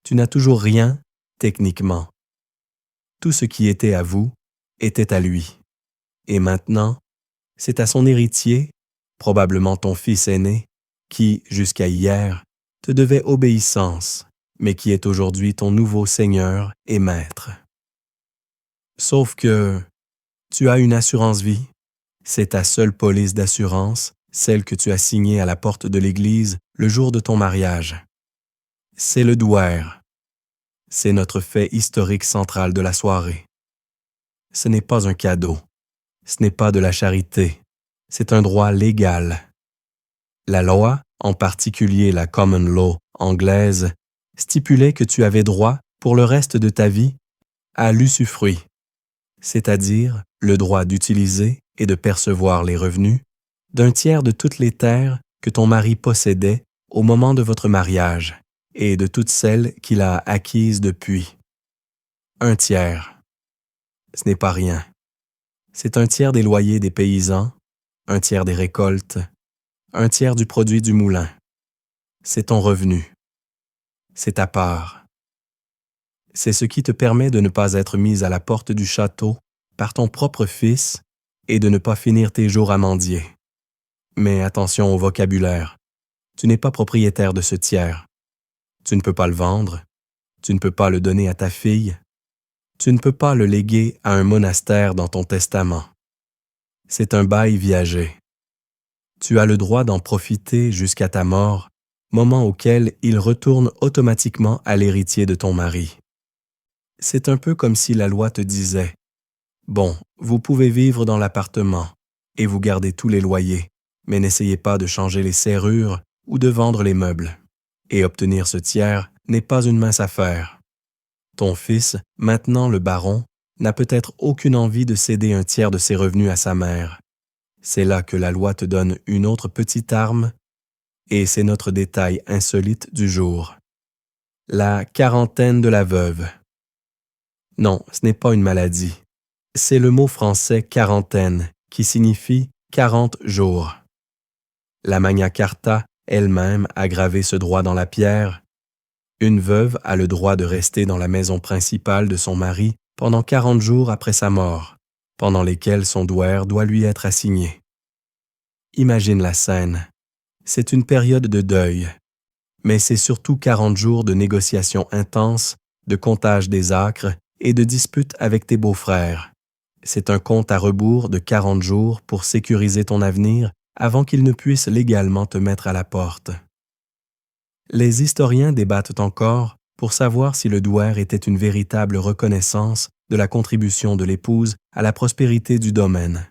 Tu n'as toujours rien, techniquement. Tout ce qui était à vous était à lui. Et maintenant, c'est à son héritier, probablement ton fils aîné, qui, jusqu'à hier, te devait obéissance, mais qui est aujourd'hui ton nouveau seigneur et maître. Sauf que tu as une assurance vie. C'est ta seule police d'assurance, celle que tu as signée à la porte de l'église le jour de ton mariage. C'est le douer. C'est notre fait historique central de la soirée. Ce n'est pas un cadeau. Ce n'est pas de la charité. C'est un droit légal. La loi, en particulier la common law anglaise, stipulait que tu avais droit, pour le reste de ta vie, à l'usufruit, c'est-à-dire le droit d'utiliser et de percevoir les revenus d'un tiers de toutes les terres que ton mari possédait au moment de votre mariage et de toutes celles qu'il a acquises depuis. Un tiers. Ce n'est pas rien. C'est un tiers des loyers des paysans, un tiers des récoltes, un tiers du produit du moulin. C'est ton revenu. C'est ta part. C'est ce qui te permet de ne pas être mise à la porte du château par ton propre fils et de ne pas finir tes jours à mendier. Mais attention au vocabulaire. Tu n'es pas propriétaire de ce tiers. Tu ne peux pas le vendre. Tu ne peux pas le donner à ta fille. Tu ne peux pas le léguer à un monastère dans ton testament. C'est un bail viager. Tu as le droit d'en profiter jusqu'à ta mort, moment auquel il retourne automatiquement à l'héritier de ton mari. C'est un peu comme si la loi te disait « Bon, vous pouvez vivre dans l'appartement et vous gardez tous les loyers, mais n'essayez pas de changer les serrures ou de vendre les meubles. Et obtenir ce tiers n'est pas une mince affaire. Ton fils, maintenant le baron, n'a peut-être aucune envie de céder un tiers de ses revenus à sa mère. C'est là que la loi te donne une autre petite arme, et c'est notre détail insolite du jour. La quarantaine de la veuve. Non, ce n'est pas une maladie. C'est le mot français quarantaine, qui signifie 40 jours. La Magna Carta elle-même a gravé ce droit dans la pierre. Une veuve a le droit de rester dans la maison principale de son mari pendant 40 jours après sa mort, pendant lesquels son douaire doit lui être assigné. Imagine la scène. C'est une période de deuil, mais c'est surtout 40 jours de négociations intenses, de comptage des acres et de disputes avec tes beaux-frères. C'est un compte à rebours de 40 jours pour sécuriser ton avenir avant qu'ils ne puissent légalement te mettre à la porte. Les historiens débattent encore pour savoir si le douaire était une véritable reconnaissance de la contribution de l'épouse à la prospérité du domaine,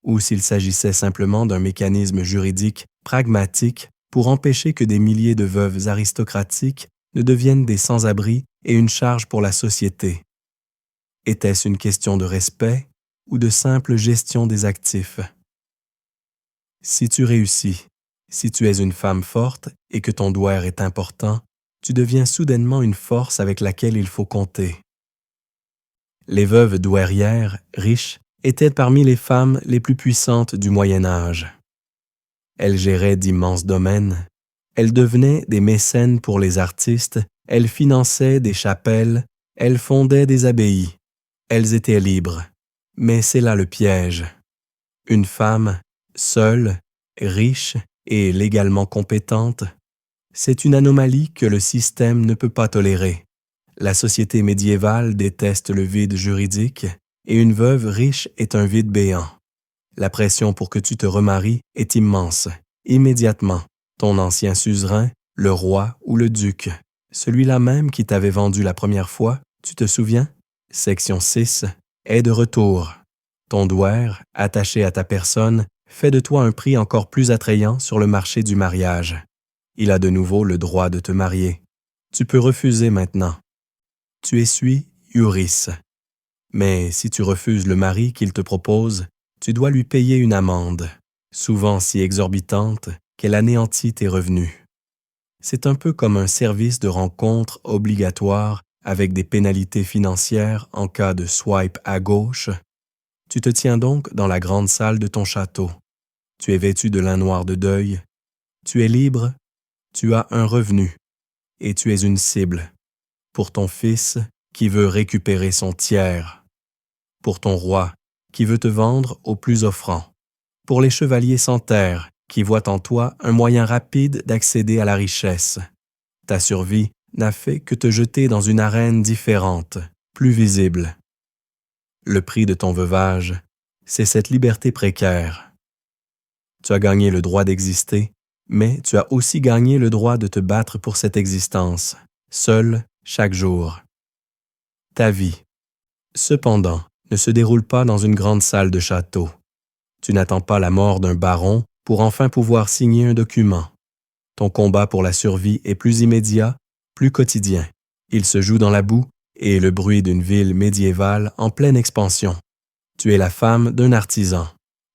ou s'il s'agissait simplement d'un mécanisme juridique pragmatique pour empêcher que des milliers de veuves aristocratiques ne deviennent des sans-abri et une charge pour la société. Était-ce une question de respect ou de simple gestion des actifs? Si tu réussis, si tu es une femme forte et que ton douaire est important, tu deviens soudainement une force avec laquelle il faut compter. Les veuves douairières, riches, étaient parmi les femmes les plus puissantes du Moyen Âge. Elles géraient d'immenses domaines, Elles devenaient des mécènes pour les artistes, elles finançaient des chapelles, elles fondaient des abbayes. Elles étaient libres. Mais c'est là le piège. Une femme, seule, riche et légalement compétente, c'est une anomalie que le système ne peut pas tolérer. La société médiévale déteste le vide juridique et une veuve riche est un vide béant. La pression pour que tu te remaries est immense. Immédiatement, ton ancien suzerain, le roi ou le duc, celui-là même qui t'avait vendu la première fois, tu te souviens? Section 6, est de retour. Ton douaire, attaché à ta personne, fait de toi un prix encore plus attrayant sur le marché du mariage. Il a de nouveau le droit de te marier. Tu peux refuser maintenant. Tu essuies Iuris. Mais si tu refuses le mari qu'il te propose, tu dois lui payer une amende, souvent si exorbitante qu'elle anéantit tes revenus. C'est un peu comme un service de rencontre obligatoire avec des pénalités financières en cas de swipe à gauche. Tu te tiens donc dans la grande salle de ton château. Tu es vêtu de lin noir de deuil. Tu es libre. Tu as un revenu. Et tu es une cible. Pour ton fils qui veut récupérer son tiers. Pour ton roi qui veut te vendre au plus offrant. Pour les chevaliers sans terre qui voient en toi un moyen rapide d'accéder à la richesse. Ta survie n'a fait que te jeter dans une arène différente, plus visible. Le prix de ton veuvage, c'est cette liberté précaire. Tu as gagné le droit d'exister, mais tu as aussi gagné le droit de te battre pour cette existence, seul, chaque jour. Ta vie, cependant, ne se déroule pas dans une grande salle de château. Tu n'attends pas la mort d'un baron pour enfin pouvoir signer un document. Ton combat pour la survie est plus immédiat, plus quotidien. Il se joue dans la boue et le bruit d'une ville médiévale en pleine expansion. Tu es la femme d'un artisan,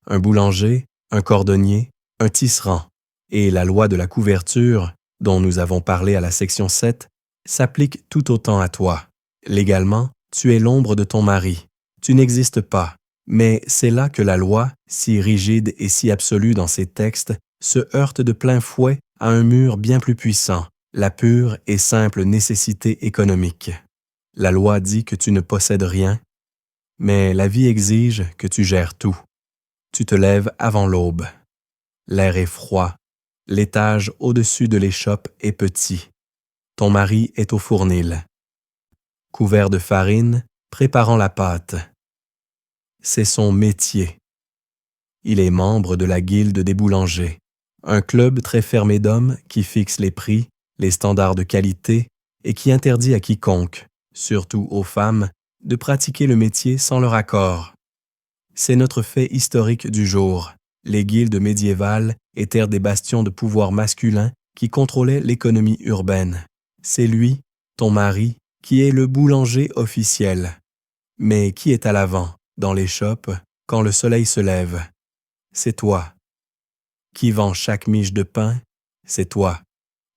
un boulanger, un cordonnier, un tisserand, et la loi de la couverture, dont nous avons parlé à la section 7, s'applique tout autant à toi. Légalement, tu es l'ombre de ton mari. Tu n'existes pas, mais c'est là que la loi, si rigide et si absolue dans ses textes, se heurte de plein fouet à un mur bien plus puissant, la pure et simple nécessité économique. La loi dit que tu ne possèdes rien, mais la vie exige que tu gères tout. Tu te lèves avant l'aube. L'air est froid. L'étage au-dessus de l'échoppe est petit. Ton mari est au fournil. Couvert de farine, préparant la pâte. C'est son métier. Il est membre de la Guilde des boulangers, un club très fermé d'hommes qui fixe les prix, les standards de qualité et qui interdit à quiconque, surtout aux femmes, de pratiquer le métier sans leur accord. C'est notre fait historique du jour. Les guildes médiévales étaient des bastions de pouvoir masculin qui contrôlaient l'économie urbaine. C'est lui, ton mari, qui est le boulanger officiel. Mais qui est à l'avant, dans l'échoppe, quand le soleil se lève? C'est toi. Qui vend chaque miche de pain? C'est toi.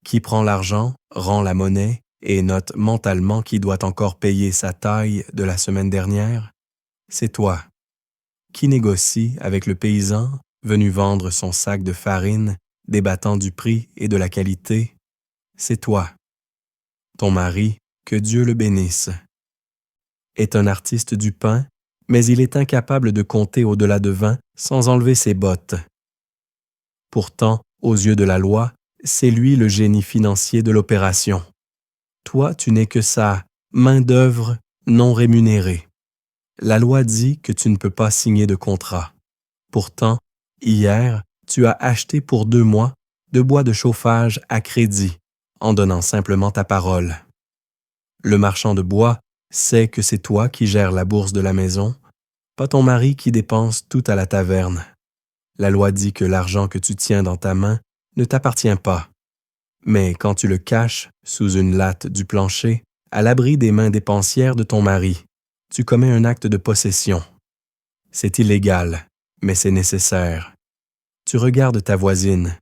Qui prend l'argent, rend la monnaie et note mentalement qui doit encore payer sa taille de la semaine dernière? C'est toi. Qui négocie avec le paysan venu vendre son sac de farine, débattant du prix et de la qualité? C'est toi. Ton mari, que Dieu le bénisse, est un artiste du pain, mais il est incapable de compter au-delà de 20 sans enlever ses bottes. Pourtant, aux yeux de la loi, c'est lui le génie financier de l'opération. Toi, tu n'es que sa main-d'œuvre non rémunérée. La loi dit que tu ne peux pas signer de contrat. Pourtant, hier, tu as acheté pour 2 mois de bois de chauffage à crédit, en donnant simplement ta parole. Le marchand de bois sait que c'est toi qui gères la bourse de la maison, pas ton mari qui dépense tout à la taverne. La loi dit que l'argent que tu tiens dans ta main ne t'appartient pas. Mais quand tu le caches sous une latte du plancher, à l'abri des mains dépensières de ton mari, tu commets un acte de possession. C'est illégal, mais c'est nécessaire. Tu regardes ta voisine.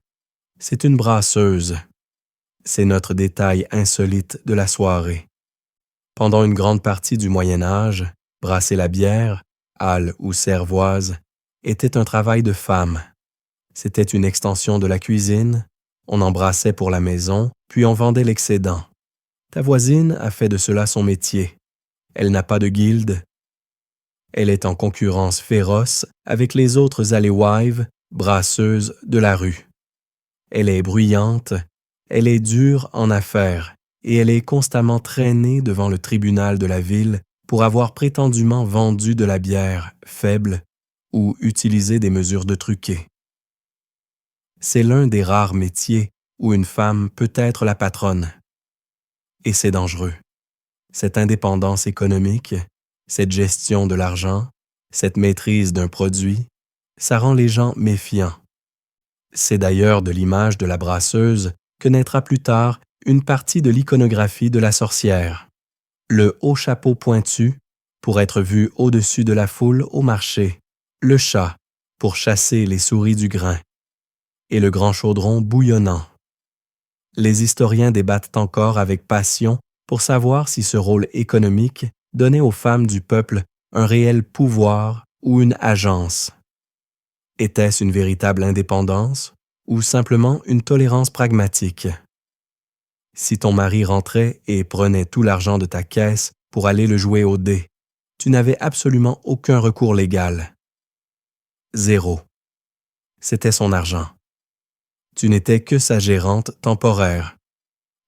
C'est une brasseuse. C'est notre détail insolite de la soirée. Pendant une grande partie du Moyen Âge, brasser la bière, halle ou cervoise, était un travail de femme. C'était une extension de la cuisine, On embrassait pour la maison, puis on vendait l'excédent. Ta voisine a fait de cela son métier. Elle n'a pas de guilde. Elle est en concurrence féroce avec les autres alewives, brasseuses de la rue. Elle est bruyante, elle est dure en affaires et elle est constamment traînée devant le tribunal de la ville pour avoir prétendument vendu de la bière faible ou utilisé des mesures de truqué. C'est l'un des rares métiers où une femme peut être la patronne. Et c'est dangereux. Cette indépendance économique, cette gestion de l'argent, cette maîtrise d'un produit, ça rend les gens méfiants. C'est d'ailleurs de l'image de la brasseuse que naîtra plus tard une partie de l'iconographie de la sorcière. Le haut chapeau pointu, pour être vu au-dessus de la foule au marché, le chat, pour chasser les souris du grain, et le grand chaudron bouillonnant. Les historiens débattent encore avec passion pour savoir si ce rôle économique donnait aux femmes du peuple un réel pouvoir ou une agence. Était-ce une véritable indépendance ou simplement une tolérance pragmatique? Si ton mari rentrait et prenait tout l'argent de ta caisse pour aller le jouer au dé, tu n'avais absolument aucun recours légal. 0. C'était son argent. Tu n'étais que sa gérante temporaire.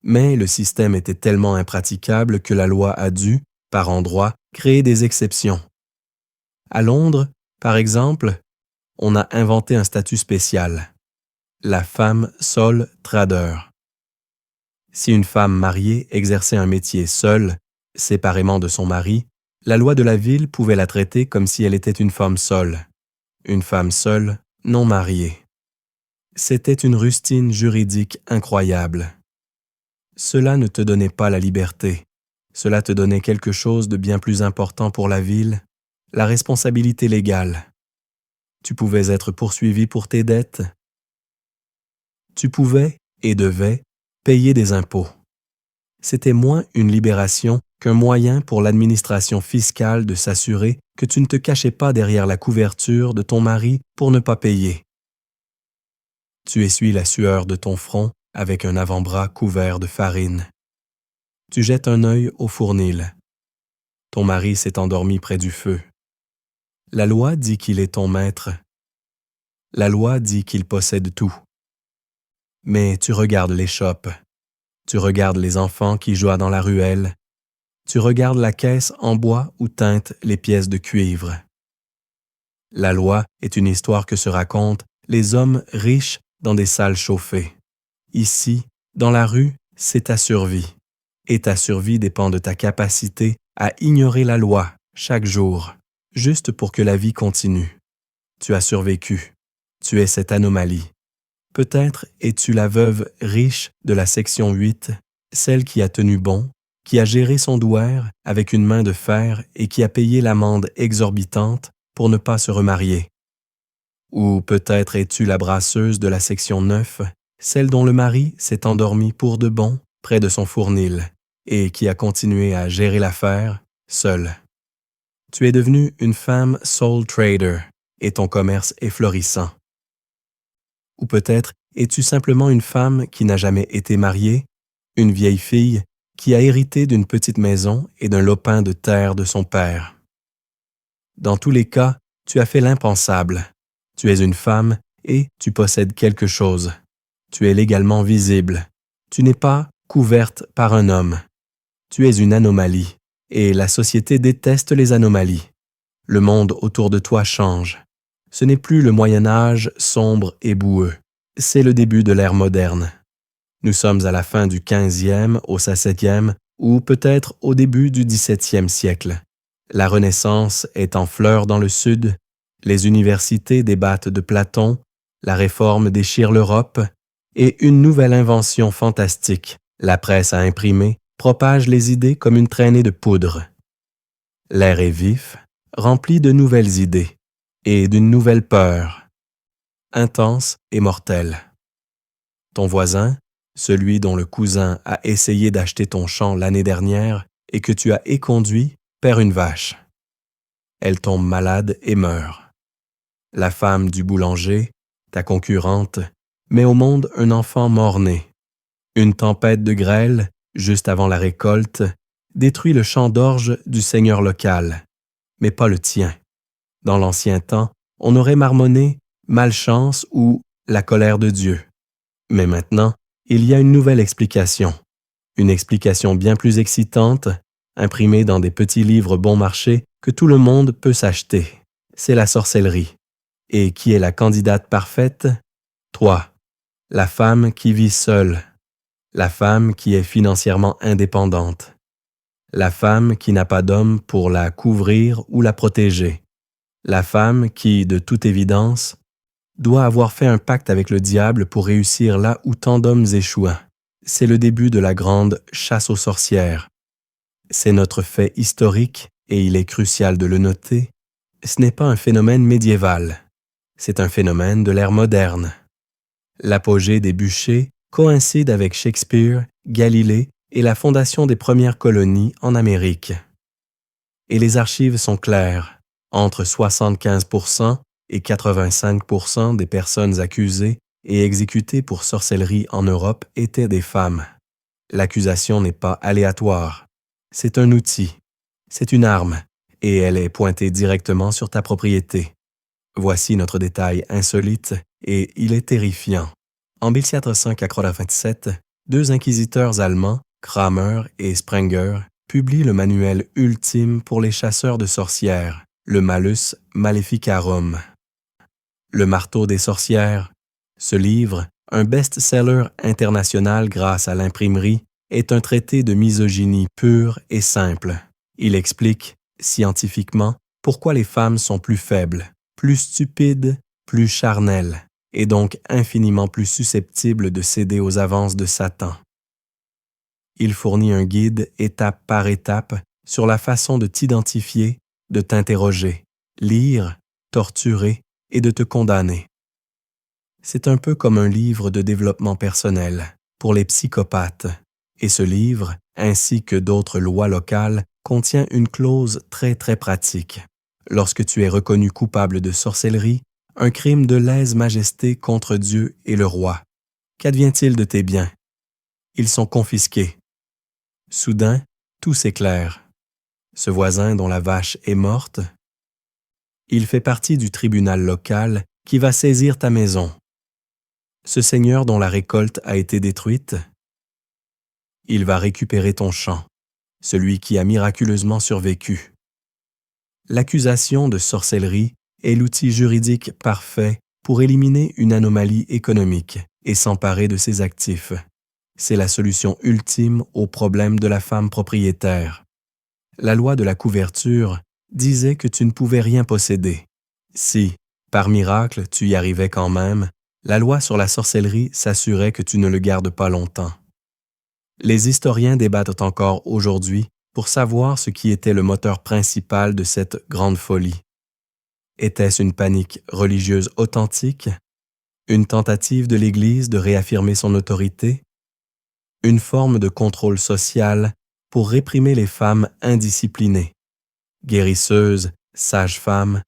Mais le système était tellement impraticable que la loi a dû, par endroits, créer des exceptions. À Londres, par exemple, on a inventé un statut spécial, la femme sole trader. Si une femme mariée exerçait un métier seule, séparément de son mari, la loi de la ville pouvait la traiter comme si elle était une femme seule non mariée. C'était une rustine juridique incroyable. Cela ne te donnait pas la liberté, cela te donnait quelque chose de bien plus important pour la ville, la responsabilité légale. Tu pouvais être poursuivi pour tes dettes. Tu pouvais et devais payer des impôts. C'était moins une libération qu'un moyen pour l'administration fiscale de s'assurer que tu ne te cachais pas derrière la couverture de ton mari pour ne pas payer. Tu essuies la sueur de ton front avec un avant-bras couvert de farine. Tu jettes un œil au fournil. Ton mari s'est endormi près du feu. La loi dit qu'il est ton maître. La loi dit qu'il possède tout. Mais tu regardes les chopes. Tu regardes les enfants qui jouent dans la ruelle. Tu regardes la caisse en bois où teintent les pièces de cuivre. La loi est une histoire que se racontent les hommes riches dans des salles chauffées. Ici, dans la rue, c'est ta survie. Et ta survie dépend de ta capacité à ignorer la loi chaque jour, juste pour que la vie continue. Tu as survécu. Tu es cette anomalie. Peut-être es-tu la veuve riche de la section 8, celle qui a tenu bon, qui a géré son douaire avec une main de fer et qui a payé l'amende exorbitante pour ne pas se remarier. Ou peut-être es-tu la brasseuse de la section 9, celle dont le mari s'est endormi pour de bon près de son fournil et qui a continué à gérer l'affaire seule. Tu es devenue une femme soul trader et ton commerce est florissant. Ou peut-être es-tu simplement une femme qui n'a jamais été mariée, une vieille fille qui a hérité d'une petite maison et d'un lopin de terre de son père. Dans tous les cas, tu as fait l'impensable. Tu es une femme et tu possèdes quelque chose. Tu es légalement visible. Tu n'es pas couverte par un homme. Tu es une anomalie et la société déteste les anomalies. Le monde autour de toi change. Ce n'est plus le Moyen Âge sombre et boueux. C'est le début de l'ère moderne. Nous sommes à la fin du 15e au 17e ou peut-être au début du 17e siècle. La Renaissance est en fleurs dans le Sud. Les universités débattent de Platon, la Réforme déchire l'Europe et une nouvelle invention fantastique, la presse à imprimer, propage les idées comme une traînée de poudre. L'air est vif, rempli de nouvelles idées et d'une nouvelle peur, intense et mortelle. Ton voisin, celui dont le cousin a essayé d'acheter ton champ l'année dernière et que tu as éconduit, perd une vache. Elle tombe malade et meurt. La femme du boulanger, ta concurrente, met au monde un enfant mort-né. Une tempête de grêle, juste avant la récolte, détruit le champ d'orge du seigneur local, mais pas le tien. Dans l'ancien temps, on aurait marmonné malchance ou la colère de Dieu. Mais maintenant, il y a une nouvelle explication. Une explication bien plus excitante, imprimée dans des petits livres bon marché que tout le monde peut s'acheter. C'est la sorcellerie. Et qui est la candidate parfaite? Toi, la femme qui vit seule, la femme qui est financièrement indépendante, la femme qui n'a pas d'homme pour la couvrir ou la protéger, la femme qui, de toute évidence, doit avoir fait un pacte avec le diable pour réussir là où tant d'hommes échouent. C'est le début de la grande chasse aux sorcières. C'est notre fait historique, et il est crucial de le noter. Ce n'est pas un phénomène médiéval. C'est un phénomène de l'ère moderne. L'apogée des bûchers coïncide avec Shakespeare, Galilée et la fondation des premières colonies en Amérique. Et les archives sont claires. Entre 75% et 85% des personnes accusées et exécutées pour sorcellerie en Europe étaient des femmes. L'accusation n'est pas aléatoire. C'est un outil. C'est une arme, et elle est pointée directement sur ta propriété. Voici notre détail insolite, et il est terrifiant. En 1497, deux inquisiteurs allemands, Kramer et Sprenger, publient le manuel ultime pour les chasseurs de sorcières, le Malus Maleficarum. Le marteau des sorcières. Ce livre, un best-seller international grâce à l'imprimerie, est un traité de misogynie pure et simple. Il explique, scientifiquement, pourquoi les femmes sont plus faibles, plus stupides, plus charnelles, et donc infiniment plus susceptibles de céder aux avances de Satan. Il fournit un guide étape par étape sur la façon de t'identifier, de t'interroger, lire, torturer et de te condamner. C'est un peu comme un livre de développement personnel pour les psychopathes, et ce livre, ainsi que d'autres lois locales, contient une clause très pratique. Lorsque tu es reconnu coupable de sorcellerie, un crime de lèse-majesté contre Dieu et le roi, qu'advient-il de tes biens? Ils sont confisqués. Soudain, tout s'éclaire. Ce voisin dont la vache est morte, il fait partie du tribunal local qui va saisir ta maison. Ce seigneur dont la récolte a été détruite, il va récupérer ton champ, celui qui a miraculeusement survécu. L'accusation de sorcellerie est l'outil juridique parfait pour éliminer une anomalie économique et s'emparer de ses actifs. C'est la solution ultime au problème de la femme propriétaire. La loi de la couverture disait que tu ne pouvais rien posséder. Si, par miracle, tu y arrivais quand même, la loi sur la sorcellerie s'assurait que tu ne le gardes pas longtemps. Les historiens débattent encore aujourd'hui pour savoir ce qui était le moteur principal de cette grande folie. Était-ce une panique religieuse authentique? Une tentative de l'Église de réaffirmer son autorité? Une forme de contrôle social pour réprimer les femmes indisciplinées, guérisseuses, sages-femmes,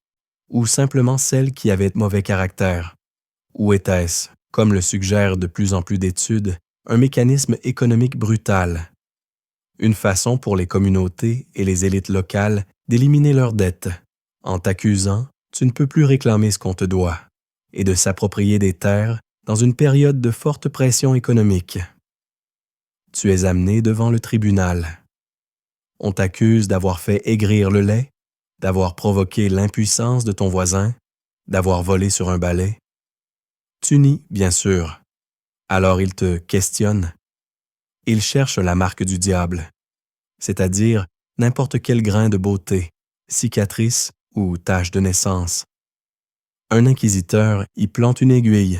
ou simplement celles qui avaient de mauvais caractère? Ou était-ce, comme le suggèrent de plus en plus d'études, un mécanisme économique brutal? Une façon pour les communautés et les élites locales d'éliminer leurs dettes. En t'accusant, tu ne peux plus réclamer ce qu'on te doit, et de s'approprier des terres dans une période de forte pression économique. Tu es amené devant le tribunal. On t'accuse d'avoir fait aigrir le lait, d'avoir provoqué l'impuissance de ton voisin, d'avoir volé sur un balai. Tu nies, bien sûr. Alors il te questionne. Il cherche la marque du diable, c'est-à-dire n'importe quel grain de beauté, cicatrice ou tache de naissance. Un inquisiteur y plante une aiguille.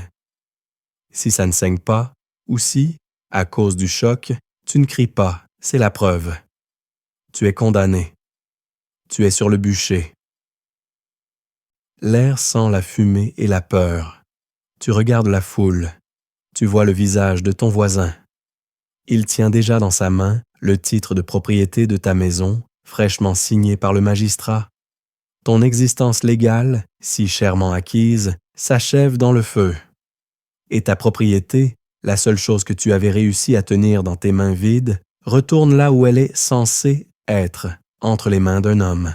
Si ça ne saigne pas, ou si, à cause du choc, tu ne cries pas, c'est la preuve. Tu es condamné. Tu es sur le bûcher. L'air sent la fumée et la peur. Tu regardes la foule. Tu vois le visage de ton voisin. Il tient déjà dans sa main le titre de propriété de ta maison, fraîchement signé par le magistrat. Ton existence légale, si chèrement acquise, s'achève dans le feu. Et ta propriété, la seule chose que tu avais réussi à tenir dans tes mains vides, retourne là où elle est censée être, entre les mains d'un homme.